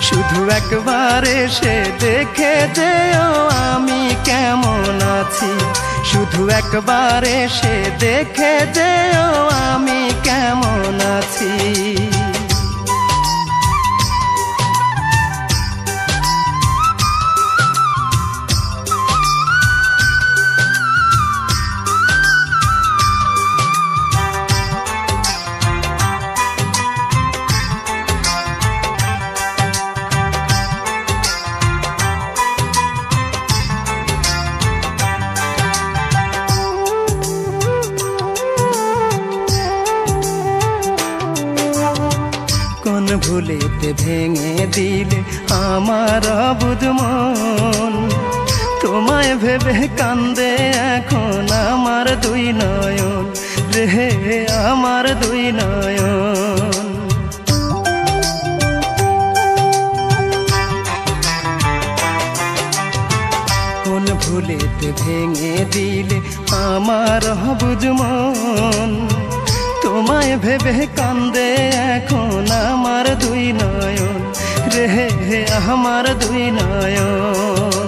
শুধু একবার এসে দেখে যেও আমি কেমন আছি, শুধু একবার এসে দেখে যেও আমি কেমন আছি। কোন ভুলেতে ভেঙে দিলে আমার অবুঝ মন, তোমায় ভেবে কান্দে এখন আমার দুই নয়ন রে, আমার দুই নয়ন। কোন ভুলেতে ভেঙে দিলে আমার অবুঝ মন, তোমায় ভেবে কান্দে এখন আমার দুই নয়ন রে, আমার দুই নয়ন।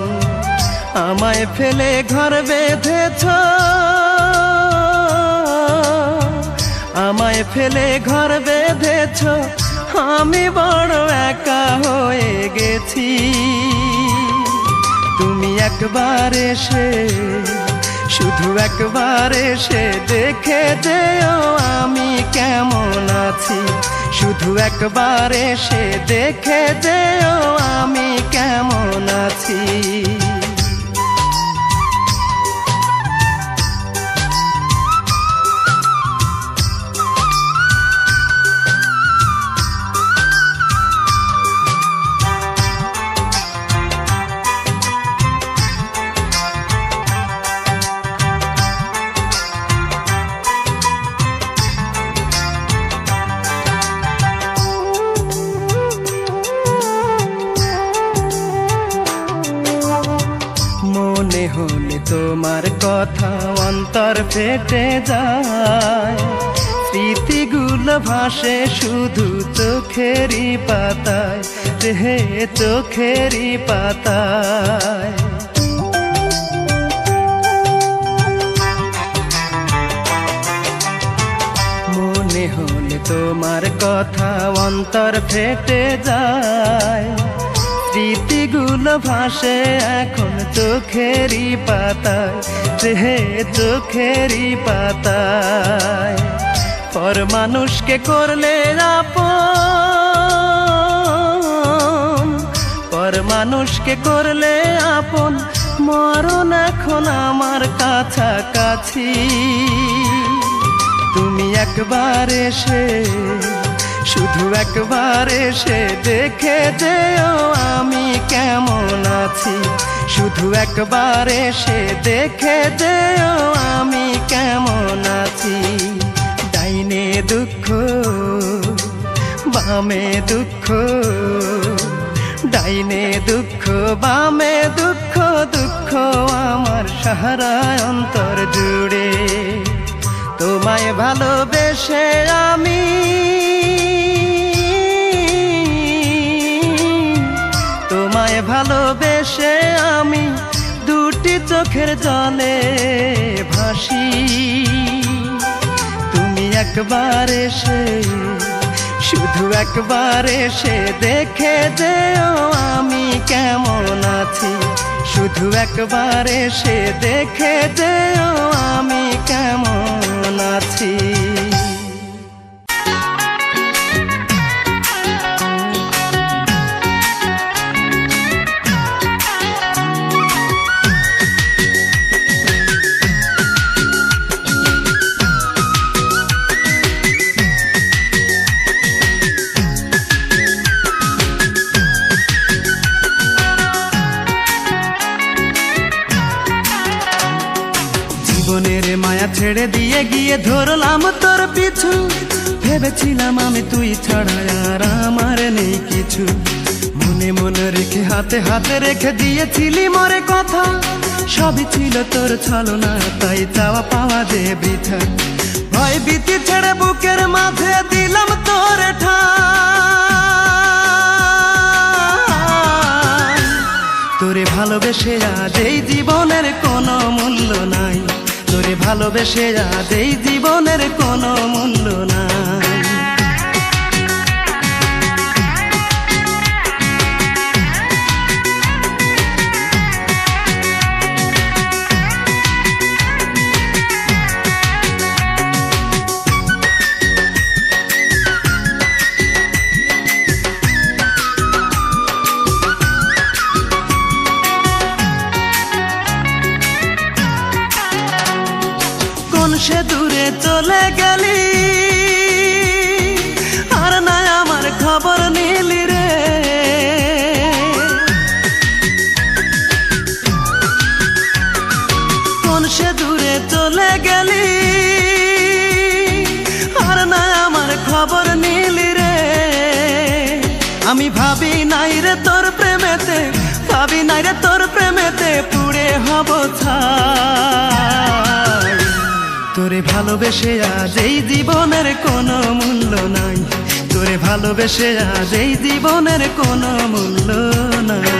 আমায় ফেলে ঘর বেঁধেছ, আমায় ফেলে ঘর বেঁধেছ, আমি বড় একা হয়ে গেছি। তুমি একবার এসে, শুধু একবার এসে দেখে যেও আমি কেমন আছি, শুধু একবার এসে দেখে যেও আমি কেমন আছি। মনে হলে তোমার কথা অন্তর ফেটে যায়, স্মৃতিগুলো ভাসে শুধু চোখেরই পাতায় রে, চোখেরই পাতায়। মনে হলে তোমার কথা অন্তর ফেটে যায়, স্মৃতিগুলো ভাসে এখন চোখেরই পাতায়, হে চোখেরই পাতায়। পর মানুষকে করলে আপন, পর মানুষকে করলে আপন, মরণ এখন আমার কাছাকাছি। তুমি একবার এসে, শুধু একবার এসে দেখে যেও আমি কেমন আছি। শুধু একবার এসে দেখে যেও আমি কেমন আছি। ডাইনে দুঃখ বামে দুঃখ, ডাইনে দুঃখ বামে দুঃখ, দুঃখ আমার সারা অন্তর জুড়ে। তোমায় ভালোবেসে আমি, তোমায় ভালোবেসে আমি দুটি চোখের জলে ভাসি। তুমি একবার এসে, শুধু একবার এসে দেখে যেও আমি কেমন আছি। শুধু একবার এসে দেখে যেও আমি কেমন আছি। জীবনের মায়া ছেড়ে দিয়ে গিয়ে ধরলাম তোর পিছু। ভেবেছিলাম আমি তুই ছাড়া আর আমার নেই কিছু। মনে মনে রেখে হাতে হাতে রেখে দিয়েছিলি মোরে কথা। সবই ছিল তোর ছলনা, তাই চাওয়া পাওয়া যে বৃথা। ভয় ভীতি ছেড়ে বুকের মাঝে দিলাম তোর ঠাঁই। তোরে ভালোবেসে আজ এই জীবনের কোনো মূল্য নাই। তোরে ভালোবেসে আজ এই জীবনের কোনো মূল্য নাই। সে দূরে চলে গেলি, আর না আমার খবর নিলি রে। কোন সে দূরে চলে গেলি, আর না আমার খবর নিলি রে। আমি ভাবি নাই রে তোর প্রেমেতে, ভাবি নাই রে তোর প্রেমেতে পুড়ে হব ছাই। তোরে ভালোবেসে আজ এই জীবনের কোনো মূল্য নাই। তোরে ভালোবেসে আজ এই জীবনের কোনো মূল্য নাই।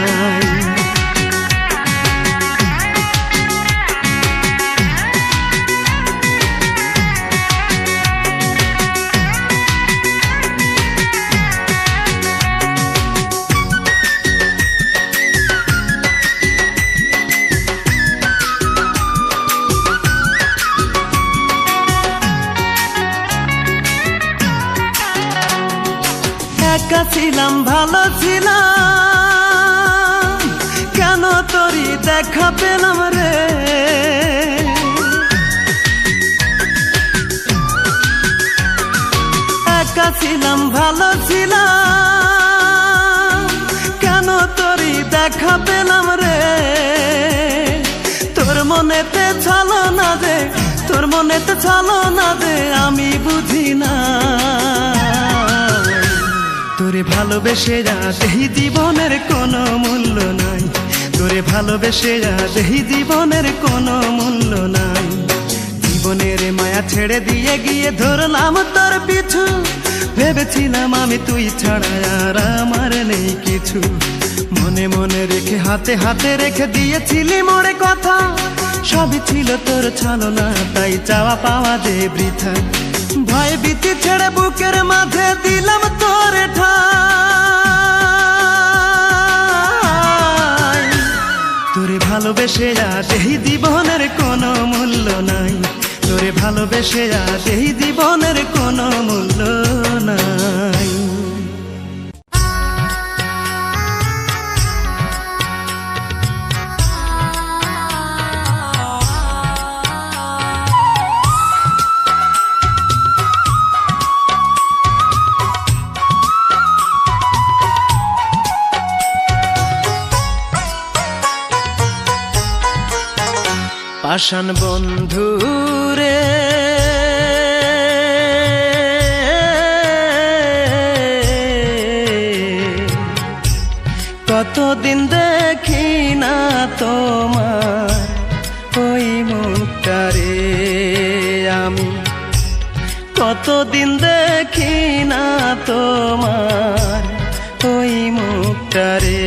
একা ছিলাম ভালো ছিলাম, কেন তোরই দেখা পেলাম রে। একা ছিলাম ভালো ছিলাম, কেন তোরই দেখা পেলাম রে। তোর মনেতে ছলো না দে, তোর মনেতে ছলো না দে, আমি বুঝি না। তোরে ভালোবেসে আজ এই জীবনের কোনো মূল্য নাই। তোরে ভালোবেসে আজ এই জীবনের কোনো মূল্য নাই। জীবনের মায়া ছেড়ে দিয়ে গিয়ে ধরলাম তোর পিছু। ভেবেছিলাম আমি তুই ছাড়া আর আমার নেই কিছু। মনে মনে রেখে হাতে হাতে রেখে দিয়েছিলি মোরে কথা। সবই ছিল তোর ছলনা, তাই চাওয়া পাওয়া যে বৃথা। ভয় ভীতি ছেড়ে বুকের মাঝে দিলাম তোর ঠাঁই। ভালোবেসে আজ এই জীবনের কোনো মূল্য নাই, তোরে ভালোবেসে আজ এই জীবনের কোনো মূল্য নাই। পাষাণ বন্ধু রে কতদিন দেখি না তোমার ওই মুখটা রে, আমি কতদিন দেখি না তোমার ওই মুখটা রে।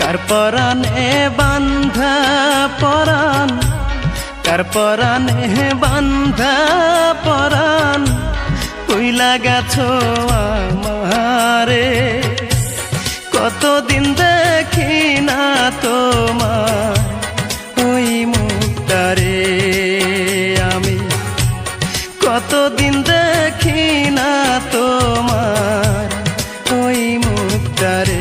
কার পরাণে বান্ধা পরাণ, কার পরাণে বান্ধা পরাণ কইলা গেছো আমারে, কতদিন দেখি না তোমার ওই মুখটা রে, আমি কতদিন দেখি না তোমার ওই মুখটা রে।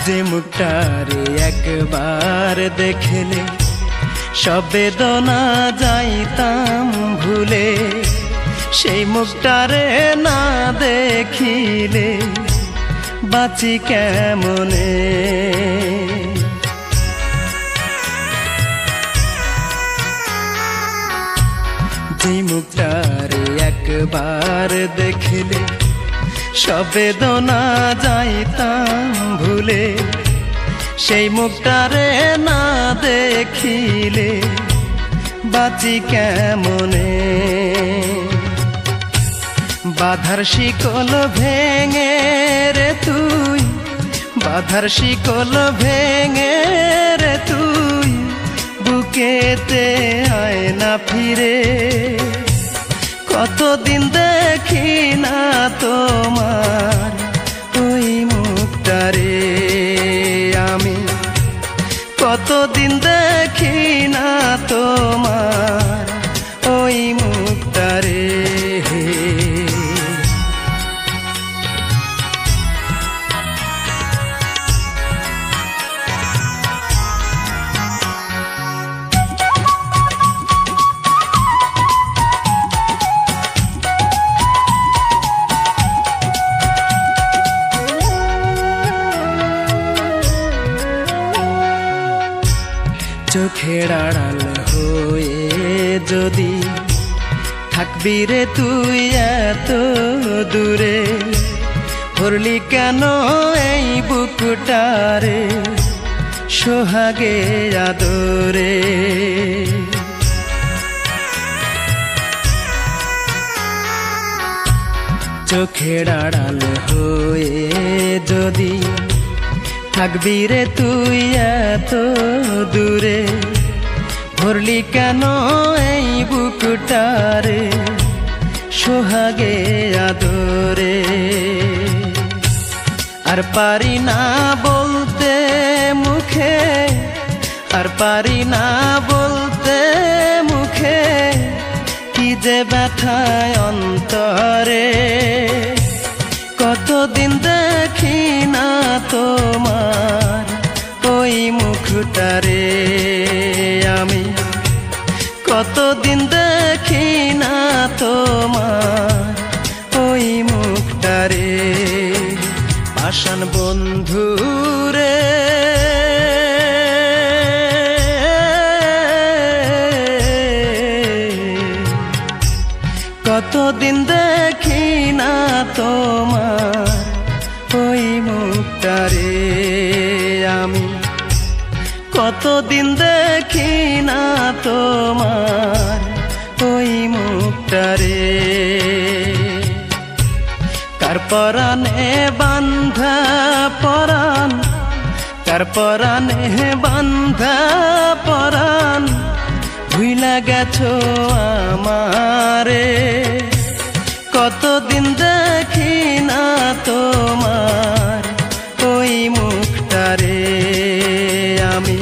যে মুখটারে একবার দেখলে সব বেদনা যাইতাম ভুলে, সেই মুখটারে না দেখিলে বাঁচি কেমনে। যে মুখটারে একবার দেখলে সব বেদনা যাইতাম ভুলে, সেই মুখটারে না দেখিলে বাঁচি কেমনে। বাধার শিকল ভেঙে রে তুই, বাধার শিকল ভেঙে রে তুই বুকেতে আয় না ফিরে, কতদিন দেখি না তোমার ওই মুখটা রে, আমি কতদিন দেখি না তোমার ওই মুখটা রে। চোখের আড়াল হয়ে যদি থাকবি রে তুই এত দূরে, ভরলি কেন এই বুকটারে সোহাগে আদরে। চোখের আড়াল হয়ে যদি থাকবি রে তুই এত দূরে, ভরলি কেন এই বুকটারে সোহাগে আদরে। আর পারি না বলতে মুখে, আর পারি না বলতে মুখে, কি যে ব্যথায় অন্তরে, কতদিন দেখি না তোমার ওই মুখটারে, আমি কতদিন দেখি না তোমার ওই মুখটারে। পাষাণ বন্ধু রে কতদিন দেখি না তোমার ওই মুখটারে, আমি কতদিন দেখি না তোমার ওই পরানে বান্ধা পরাণ, কার পরানে বান্ধা পরাণ, ভুইলা গেছো আমারে। কতদিন দেখি না তোমার ওই মুখটারে আমি,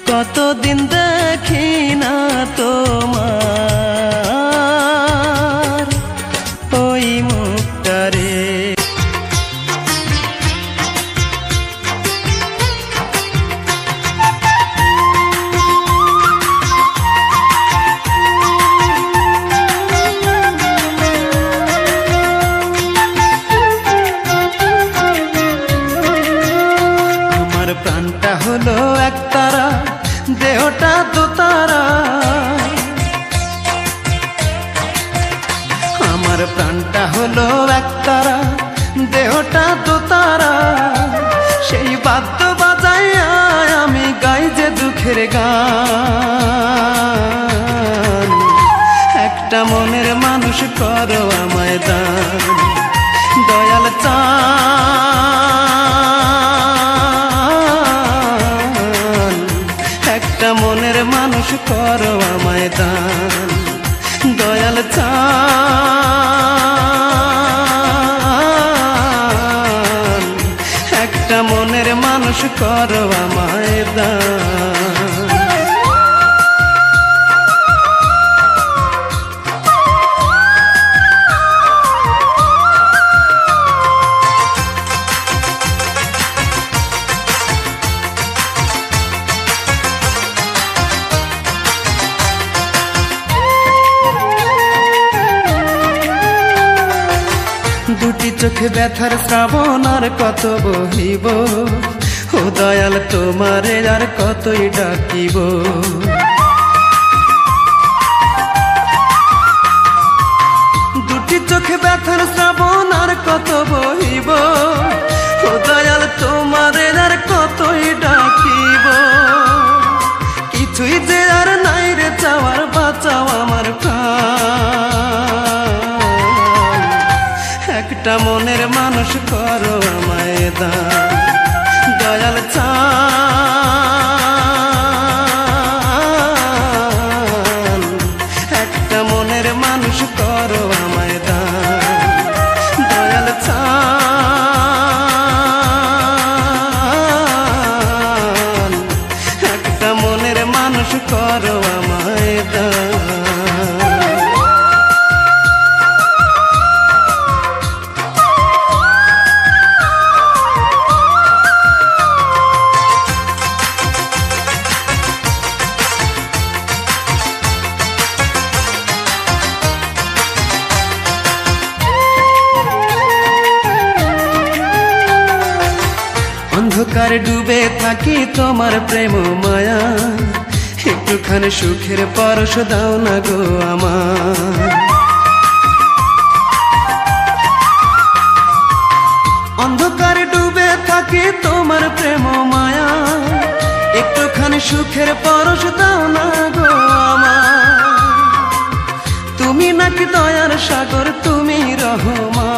কতদিন দেখি না তোমার ওই মুখটারে। আমার প্রাণটা হলো একতারা, দেহটা তো তারা। আমার প্রাণটা হলো একতারা, দেহটা তো তারা। সেই বাদ্য বাজাইয়া আমি গাই যে দুঃখের গান। একটা মনের মানুষ করো আমায় দান, দয়াল চান। একটা মনের মানুষ করো আমায় দান, দয়াল চান। একটা মনের মানুষ করো আমায় দান। দুটি চোখে ব্যথার শ্রাবণ আর কত বহিব, ও দয়াল তোমারে আর কতই ডাকিব। দুটি চোখে ব্যথার শ্রাবণ আর কত বহিব, ও দয়াল তোমারে আর কতই ডাকিব। কিছুই যে আর নাই রে চাওয়ার, বাঁচাও আমার প্রাণ। একটা মনের মানুষ করো আমায় দান, দয়াল চান। একটা মনের মানুষ করো আমায় দান, দয়াল চান। একটা মনের মানুষ করো আমায় দান। অন্ধকারে ডুবে থাকি তোমার প্রেম মায়া, একটুখানি সুখের পরশ দাও না গো আমার। অন্ধকারে ডুবে থাকি তোমার প্রেম মায়া, একটুখানি সুখের পরশ দাও না গো আমার। তুমি নাকি দয়ার সাগর, তুমি রহমান।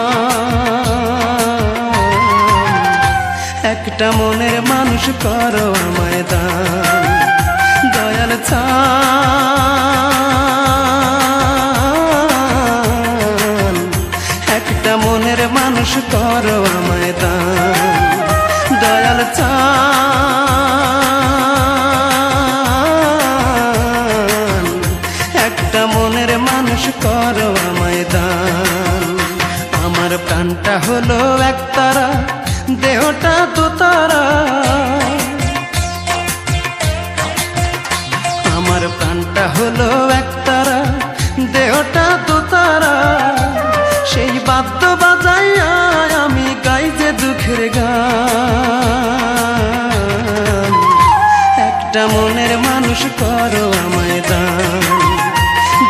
একটা মনের মানুষ করো আমায় দান, দয়াল চান। একটা মনের মানুষ করো আমায় দান, দয়াল চান। একটা মনের মানুষ করো আমায় দান। আমার প্রাণটা হলো একতারা, দেহটা তো তারা। আমার প্রাণটা হলো একতারা, দেহটা তো তারা। সেই বাদ্য বাজাইয়া আমি গাই যে দুঃখের গান। একটা মনের মানুষ করো আমায় দান,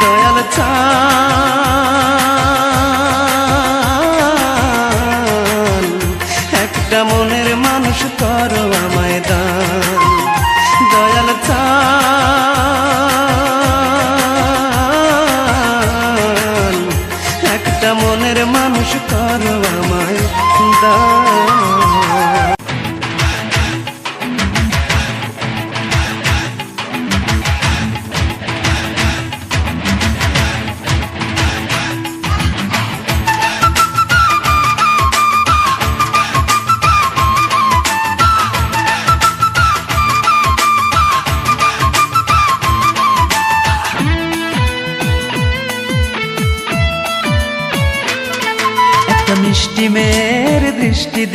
দয়াল চান। একটা মনের মানুষ করো আমায় দান, দয়াল চান। একটা মনের মানুষ করো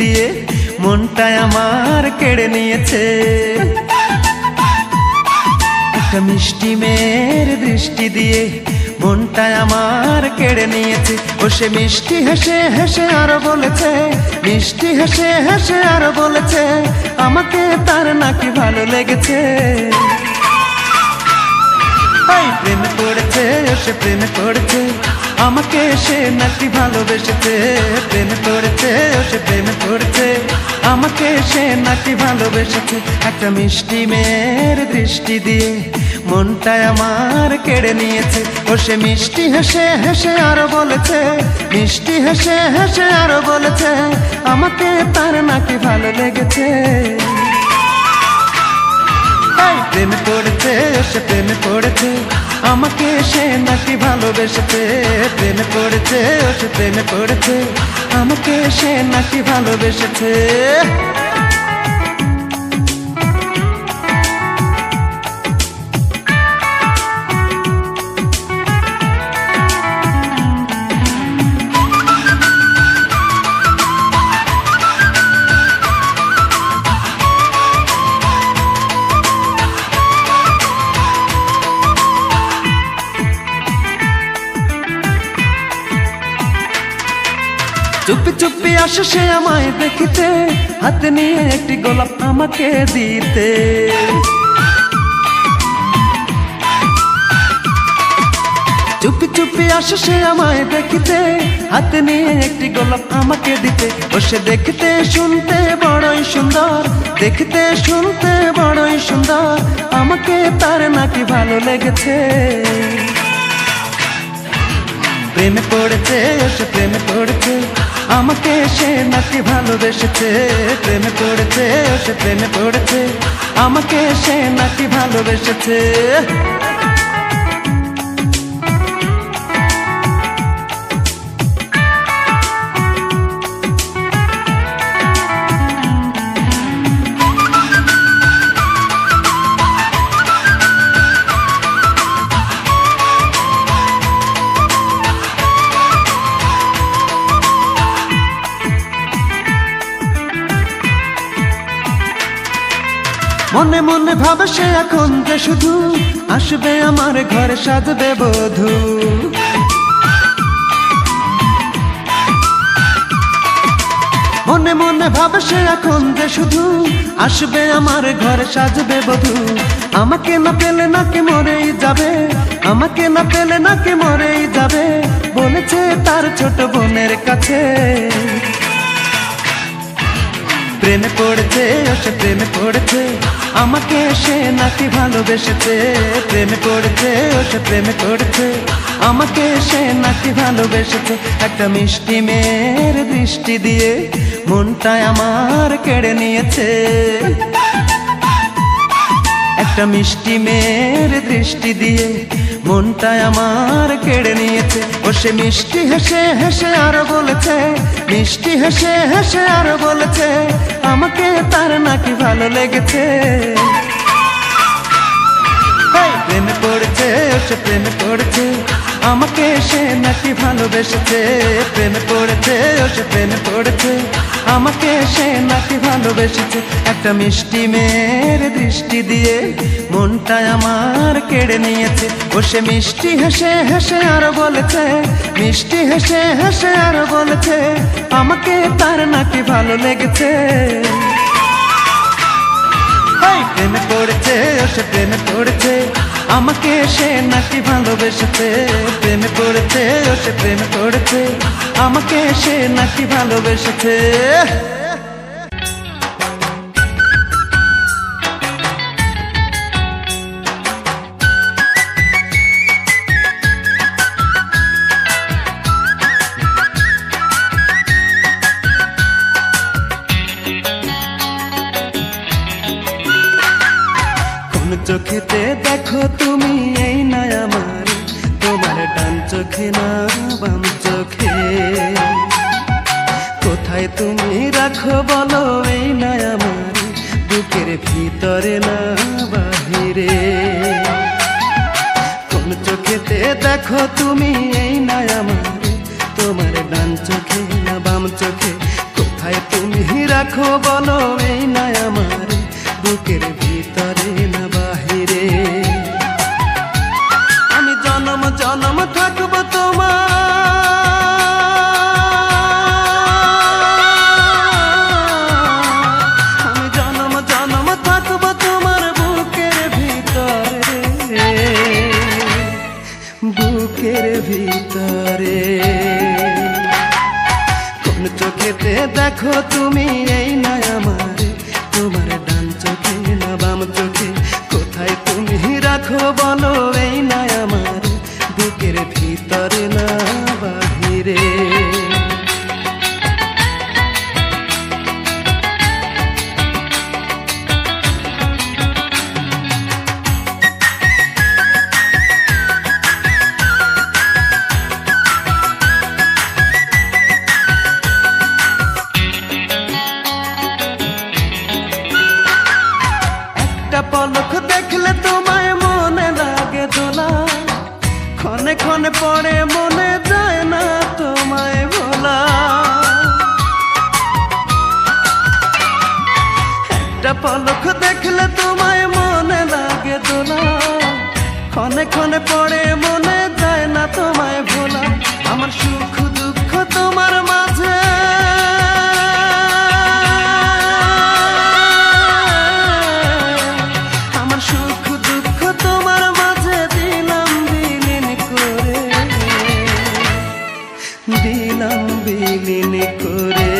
দিয়ে মনটায় আমার কেড়ে নিয়েছে। একটা মিষ্টি মেয়ের দৃষ্টি দিয়ে মনটায় আমার কেড়ে নিয়েছে। ও সে মিষ্টি হেসে হেসে আরো বলেছে, মিষ্টি হেসে হেসে আরো বলেছে, আমাকে তার নাকি ভালো লেগেছে। প্রেমে পড়েছে, ও সে প্রেমে পড়েছে, আমাকে সে নাকি ভালোবেসেছে। প্রেমে পড়েছে, ও সে প্রেমে পড়েছে, আমাকে সে নাকি ভালোবেসেছে। একটা মিষ্টি মেয়ের দৃষ্টি দিয়ে মনটায় আমার কেড়ে নিয়েছে। ও সে মিষ্টি হেসে হেসে আরো বলেছে, মিষ্টি হেসে হেসে আরো বলেছে, আমাকে তার নাকি ভালো লেগেছে। প্রেমে পড়েছে, ও সে প্রেমে পড়েছে, আমাকে সে নাকি ভালোবেসেছে। প্রেমে পড়েছে, ও সে প্রেমে পড়েছে, আমাকে সে নাকি ভালোবেসেছে। চুপি চুপি আসে সে আমায় দেখিতে, হাতে নিয়ে একটি গোলাপ আমাকে দিতে। চুপি চুপি আসে সে আমায় দেখিতে, হাতে নিয়ে একটি গোলাপ আমাকে দিতে। ও সে দেখতে শুনতে বড়ই সুন্দর, দেখতে শুনতে বড়ই সুন্দর, আমাকে তার নাকি ভালো লেগেছে। প্রেমে পড়েছে, ও সে প্রেমে পড়েছে, আমাকে সে নাকি ভালোবেসেছে। প্রেমে পড়েছে, ও সে প্রেমে পড়েছে, আমাকে সে নাকি ভালোবেসেছে। মনে মনে ভাবে সে এখন যে শুধু আসবে আমার ঘরে সাজবে বধূ। মনে মনে ভাবে সে এখন যে শুধু আসবে আমার ঘরে সাজবে বধূ। আমাকে না পেলে নাকি মরেই যাবে, আমাকে না পেলে নাকি মরেই যাবে, বলেছে তার ছোট বোনের কাছে। প্রেমে পড়েছে, ও সে প্রেমে পড়েছে, আমাকে সে নাকি ভালোবেসেছে। প্রেমে পড়েছে, ও সে প্রেমে পড়েছে, আমাকে সে নাকি ভালোবেসেছে। একটা মিষ্টি মেয়ের দৃষ্টি দিয়ে মনটায় আমার কেড়ে নিয়েছে। একটা মিষ্টি মেয়ের দৃষ্টি দিয়ে মনটায় আমার কেড়ে নিয়েছে। ও সে মিষ্টি হেসে হেসে আরো বলেছে, মিষ্টি হেসে হেসে আরো বলেছে, আমাকে তার নাকি ভালো লেগেছে। প্রেমে পড়েছে, ও সে প্রেমে পড়েছে, আমাকে সে নাকি ভালোবেসেছে। প্রেমে পড়েছে, ও সে প্রেমে পড়েছে, আমাকে সে নাকি ভালোবেসেছে। একটা মিষ্টি মেয়ের দৃষ্টি দিয়ে মনটায় আমার কেড়ে নিয়েছে। ও সে মিষ্টি হেসে হেসে আরো বলেছে, মিষ্টি হেসে হেসে আরো বলেছে, আমাকে তার নাকি ভালো লেগেছে। প্রেমে পড়েছে, ও সে প্রেমে পড়েছে, আমাকে সে নাকি ভালোবেসেছে। প্রেমে পড়েছে, ও সে প্রেমে পড়েছে, আমাকে সে নাকি ভালোবেসেছে। চোখেতে দেখো তুমি এই না আমার, তোমার ডান চোখে না বাম চোখে। কোথায় তুমি রাখো বলো এই না আমার, বুকের ভিতরে না বাহিরে। কোন চোখেতে দেখো তুমি এই না আমার, তোমার ডান চোখে না বাম চোখে। কোথায় তুমি রাখো বলো এই না আমার বুকের ভিতরে না বাহিরে। আমি জনম জনম থাকবো তোমার, আমি জনম জনম থাকবো তোমার বুকের ভিতরে, বুকের ভিতরে। কোন চোখেতে দেখো তুমি এই না আমার, তোমার ডান চোখে না বাম চোখে, কোথায় তুমি রাখো বলো এই না আমার বুকের ভিতরে না বাহিরে। একটা পলক দেখলে তোমায় মনে লাগে দোলা, ক্ষণে ক্ষণে পড়ে মনে যায় না তোমায় ভোলা। একটা পলক দেখলে তোমায় মনে লাগে দোলা, ক্ষণে ক্ষণে পড়ে মনে যায় না তোমায় ভোলা। আমার সুখ দুঃখ তোমার মাঝে, আমার সুখ দুঃখ তোমার মাঝে দিলাম বিলীন করে, দিলাম বিলীন করে।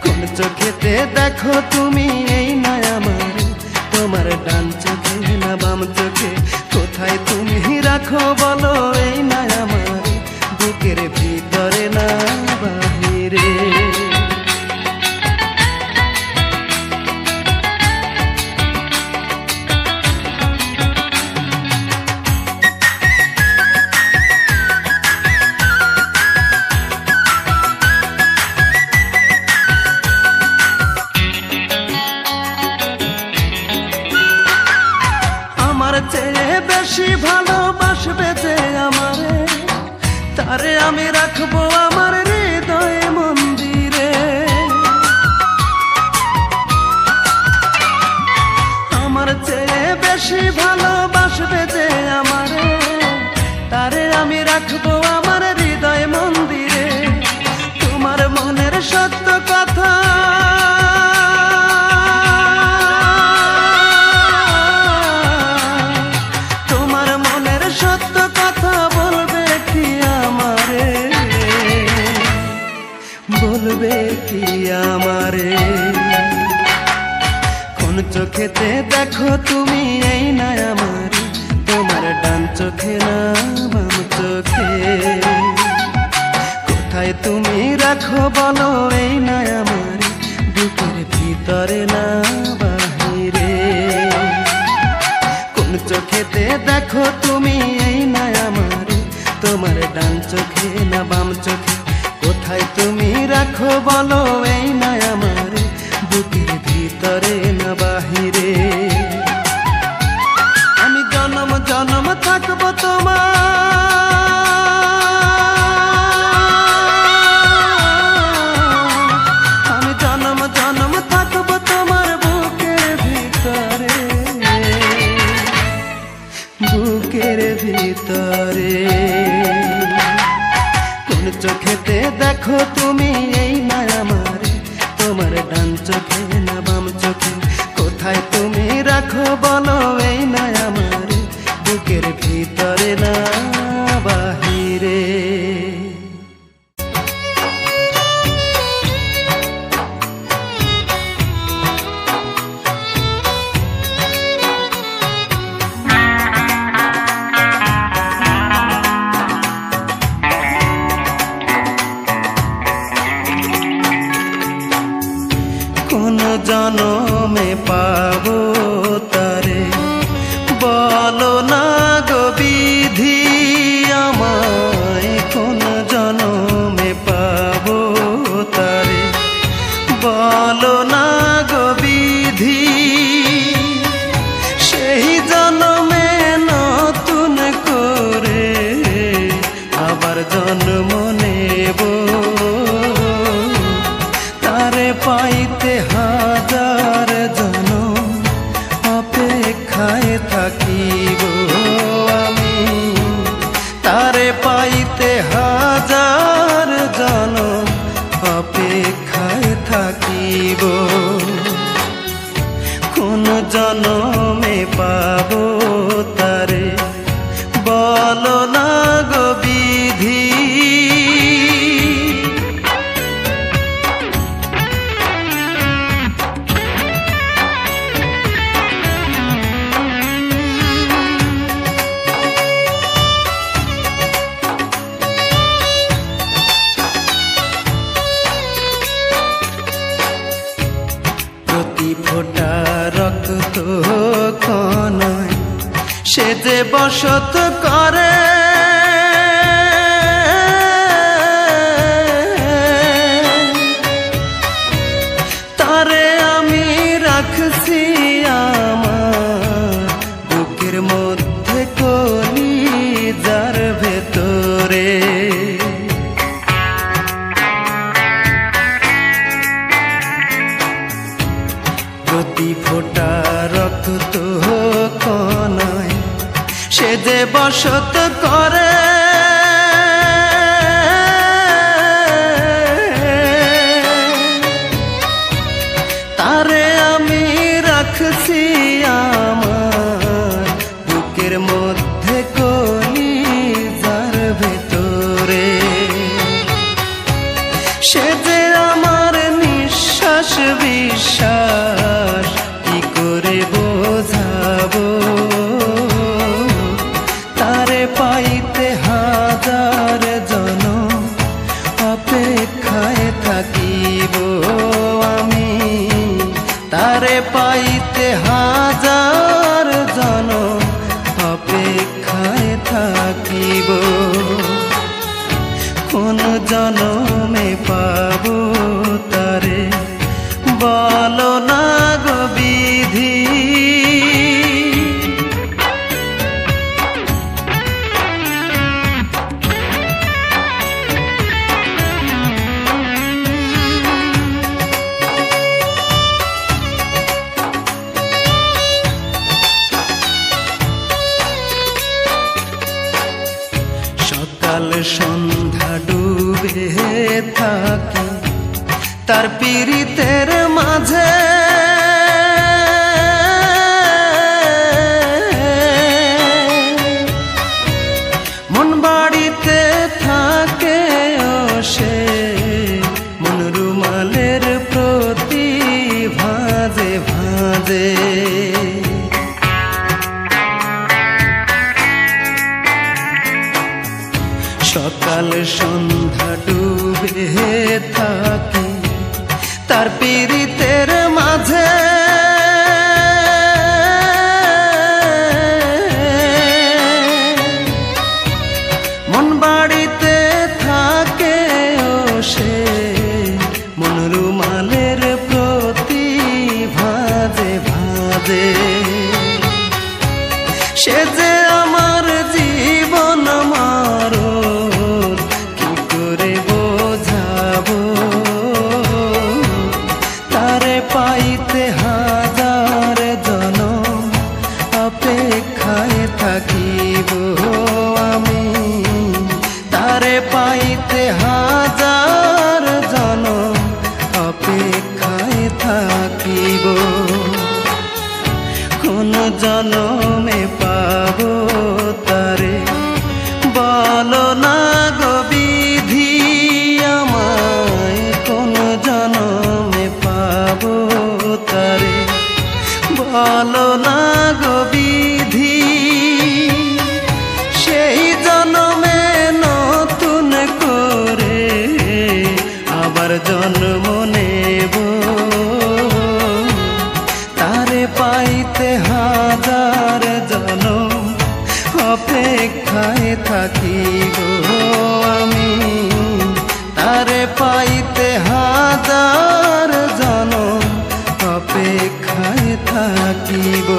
কোন চোখেতে দেখো তুমি এই না আমার, তোমার ডান চোখে না বাম চোখে, কোথায় তুমি রাখো বলো এই না আমার বুকের ভিতরে না বাহিরে। আমার চেয়ে বেশি ভালোবাসবে যে আমারে, তারে আমি রাখবো আমার হৃদয় মন্দিরে। আমার চেয়ে বেশি ভালোবাসবে যে আমারে, তারে আমি রাখবো আমার হৃদয় মন্দিরে। তোমার মনের সত্য কথা, তোমার মনের সত্য কথা বলবে কি আমারে, বলবে কি আমারে। কোন চোখেতে দেখো তুমি এই না আমার, তোমার ডান চোখে না বাম চোখে, কোথায় তুমি রাখো বলো এই না আমার বুকের ভিতরে না বাহিরে। কোন চোখেতে দেখো তুমি এই না আমার, তোমার ডান চোখে না বাম চোখে, কোথায় তুমি রাখো বলো এই না আমার বুকের ভিতরে না বাহিরে। আমি জনম জনম থাকবো তোমার, আমি জনম জনম থাকবো তোমার বুকের ভিতরে, বুকের ভিতরে। কোন চোখেতে দেখো তুমি এই না আমার, তোমার ডান চোখে না বাম চোখে, কোথায় তুমি রাখো বলো এই না আমার বুকের ভিতরে না বাহিরে। কোন জনমে পাবো তারে বলো না গো বিধি আমায়, কোন জনমে পাবো তারে বলো না গো বিধি। সেই জনমে নতুন করে আবার জন্ম নেব, তারে পাইতে হাজার জনম অপেক্ষায় থাকিব আমি, তারে পাইতে হাজার জনম অপেক্ষায় থাকিব। কোন জনমে পাবো তারে বলো না গো বিধি। প্রতি ফোঁটা রক্ত কণায় সে যে বসত করে, তারে আমি রাখছি আমার বুকের মধ্যে কলিজার ভেতরে। প্রতি ফোঁটা রক্ত কণায় সে যে বসত করে, তারে আমি রাখছি আমার বুকের মধ্যে কলিজার ভেতরে। সে যে আমার নিঃশ্বাস বিশ্বাস কি করে বোঝাবো, তারে পাইতে হাজার জনম অপেক্ষায় থাকিব আমি, তারে পাইতে হাজার জনম অপেক্ষায় থাকিব। কোন জনমে পাবো তারে বলো না গো বিধি। সকাল সন্ধ্যা ডুবে থাকি তার পীড়িতের মাঝে, মন বাড়িতে থাকে ও সে মন রুমালের প্রতি ভাঁজে ভাঁজে। সকাল সন্ধ্যা ডুবে থাকি তার পীড়িতের মাঝে, মন বাড়িতে থাকে ও সে মন রুমালের প্রতি ভাঁজে ভাঁজে। সে যে আমার জীবন মারো কি করে বোঝাবো, তারে পাইতে হাজার জনম অপেক্ষায় থাকিব আমি, তারে পাইতে হাজার জনম অপেক্ষায় থাকিব। কোন জনমে পাবো তারে বলো না গো বিধি আমায়, কোন জনমে পাবো তারে বলো না গো বিধি। সেই জনমে নতুন করে আবার জন্ম নেব, তারে পাইতে হাজার জনম অপেক্ষায় থাকিব আমি, তারে পাইতে হাজার জনম অপেক্ষায় থাকিব।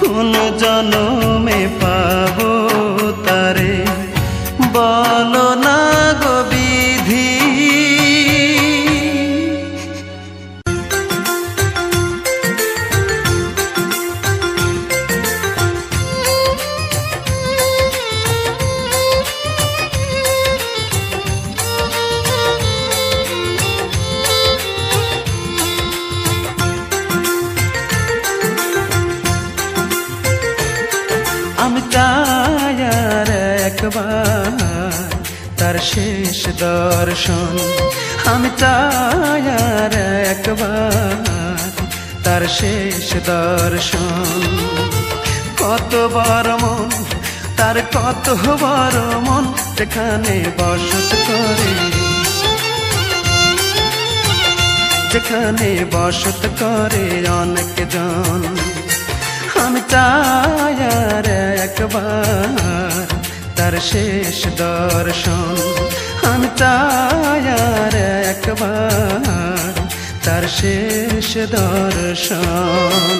কোন জনমে পাবো তারে বলো না গো বিধি। শেষ দর্শন। আমি চাই আর একবার তার শেষ দর্শন। কত বড় মন তার, কত বড় মন, যেখানে বসত করে, যেখানে বসত করে অনেক জন। আমি চাই আর একবার তার শেষ দর্শন। আমি চাই আর একবার তার শেষ দর্শন।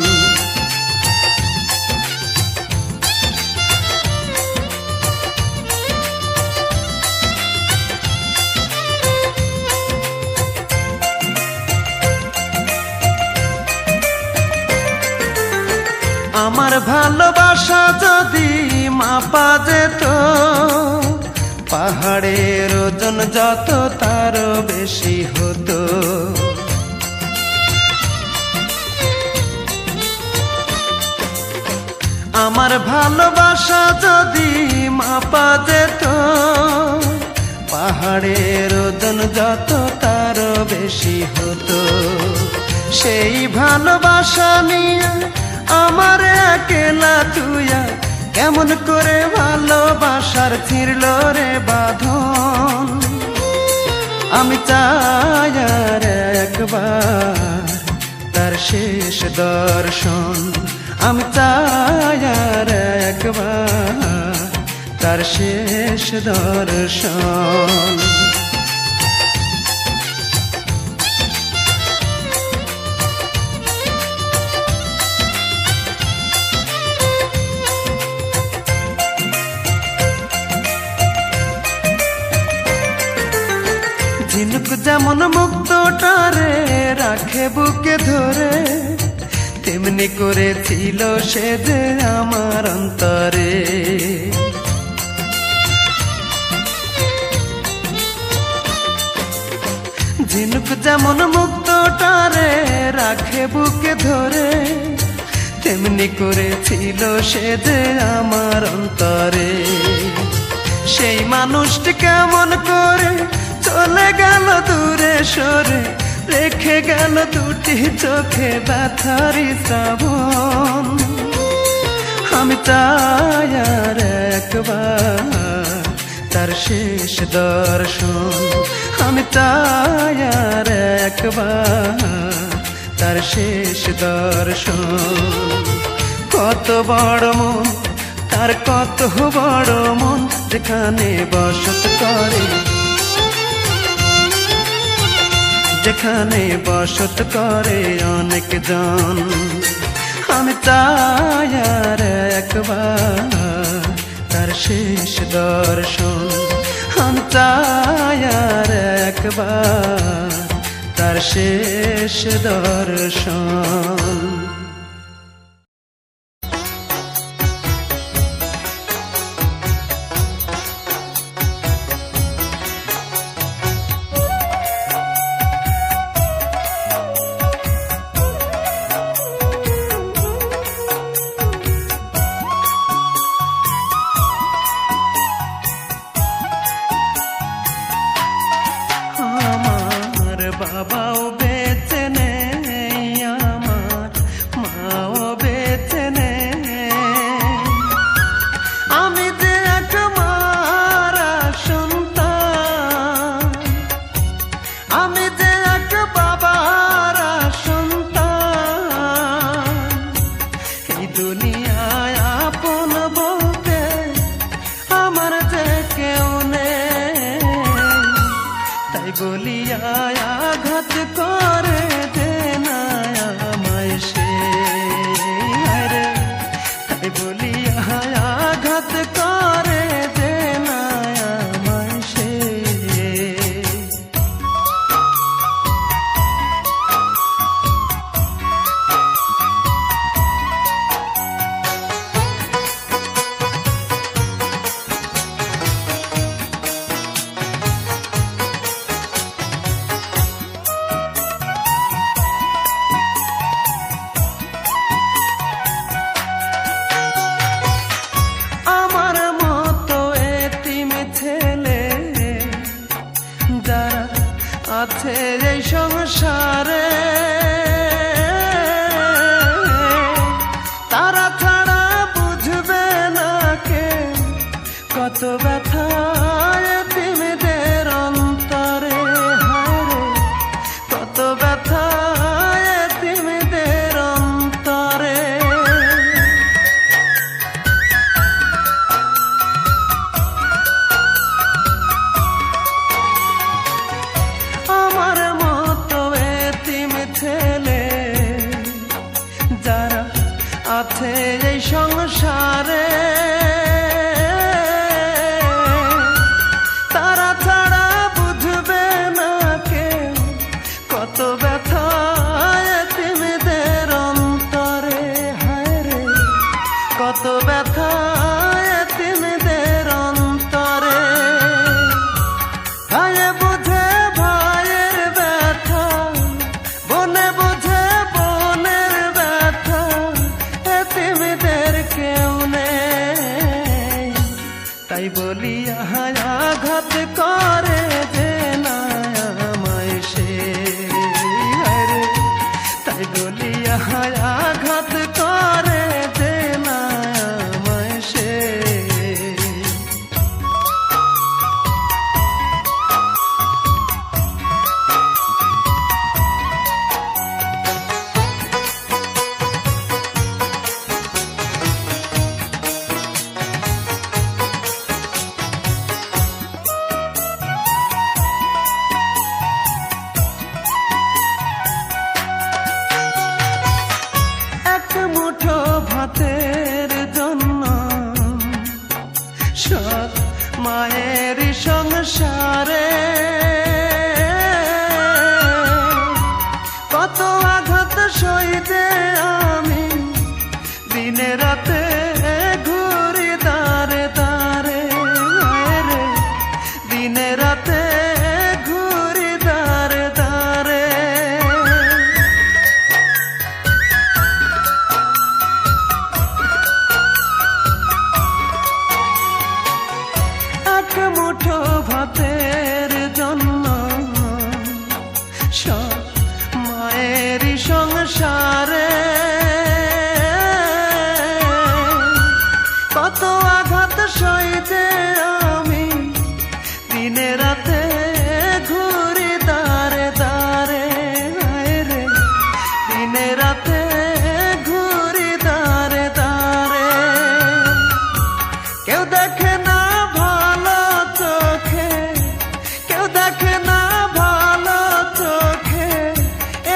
আমার ভালোবাসা যদি মাপা যেত, পাহাড়ের ওজন যত তারও বেশি হতো। আমার ভালোবাসা যদি মাপা যেত, পাহাড়ের ওজন যত তারও বেশি হতো। সেই ভালোবাসা নিয়ে আমার একলা তুইয়া কেমন করে ভালোবাসার ছিঁড়ল রে বাঁধন। আমি চাই আর একবার তার শেষ দর্শন। আমি চাই আর একবার তার শেষ দর্শন। ঝিনুক যেমন মুক্তটারে রাখে বুকে ধরে, তেমনি করেছিল সে যে আমার অন্তরে। ঝিনুক যেমন মুক্তটারে রাখে বুকে ধরে, তেমনি করেছিল সে যে আমার অন্তরে। সেই মানুষটি কেমন করে চলে গেল দূরে সরে, রেখে গেল দুটি চোখে ব্যথারি শ্রাবণ। আমি চাই আর একবার তার শেষ দর্শন। আমি চাই আর একবার তার শেষ দর্শন। কত বড় মন তার, কত বড় মন, যেখানে বসত করে, যেখানে বসত করে অনেক জন। আমি চাই আর একবার তার শেষ দর্শন। আমি চাই আর একবার তার শেষ দর্শন। বাবাও বেঁচে নেই, আমার মাও বেঁচে নেই। আমি যে এক মারা সন্তান, আমি যে এক বাবারা সন্তান। এই দুনিয়ায় আপন বলতে আমার যে কেউ নেই, তাই বলিয়া আঘাত করে দে না আমায় সে। তাই বলিয়া আঘাত করে দে না আমায় সে। ব্যথা এতিমদের অন্তরে, হায় রে কত ব্যথা এতিমদের অন্তরে। ভাইয়ে বুঝে ভাইয়ের ব্যথা, বনে বুঝে বোনের ব্যথা, এতিমদের কেউ নেই। তাই বলি আঘাত করে যে না আমায় সে, তাই বলি আঘাত করে যে না আমায় সে। এক মুঠো ভাতের জন্য সৎ মায়ের সংসারে কত আঘাত সইতে আমি দিনে রাতে ঘুরি দাঁড়ে দাঁড়ে, রে দিনে রাতে ঘুরি দাঁড়ে দাঁড়ে। এক মুঠো ভাতের জন্য সৎ মায়ের সংসারে কত আঘাত সইতে আমি দিনে রাতে ঘুরি দাঁড়ে দাঁড়ে, রে দিনে রাতে ঘুরি দাঁড়ে দাঁড়ে। কেউ দেখে না ভালো চোখে, কেউ দেখে না ভালো চোখে,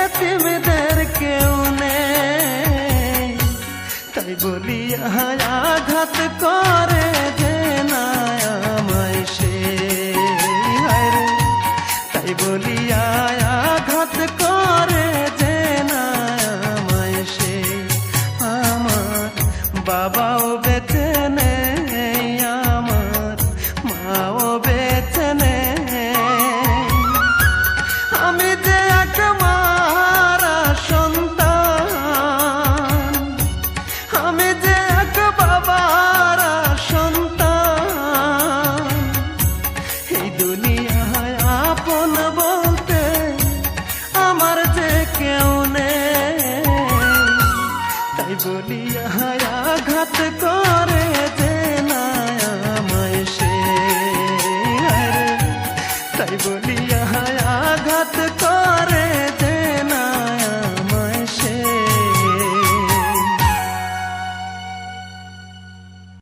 এতিমদের কেউ নেই। তাই বলি আঘাত করে যে না আমায় সে, তাই বলি আঘাত করে যে না আমায় সে। আমার বাবাও বেঁচে নেই, আমার মাও বেঁচে নেই, আমি যে এক মারা সন্তান, আমি যে এক বাবার সন্তান। এই দুনিয়ায় আপন বলতে আমার যে কেউ নেই। তাই বলি আঘাত করে যে না আমায় সে, তাই বলি আঘাত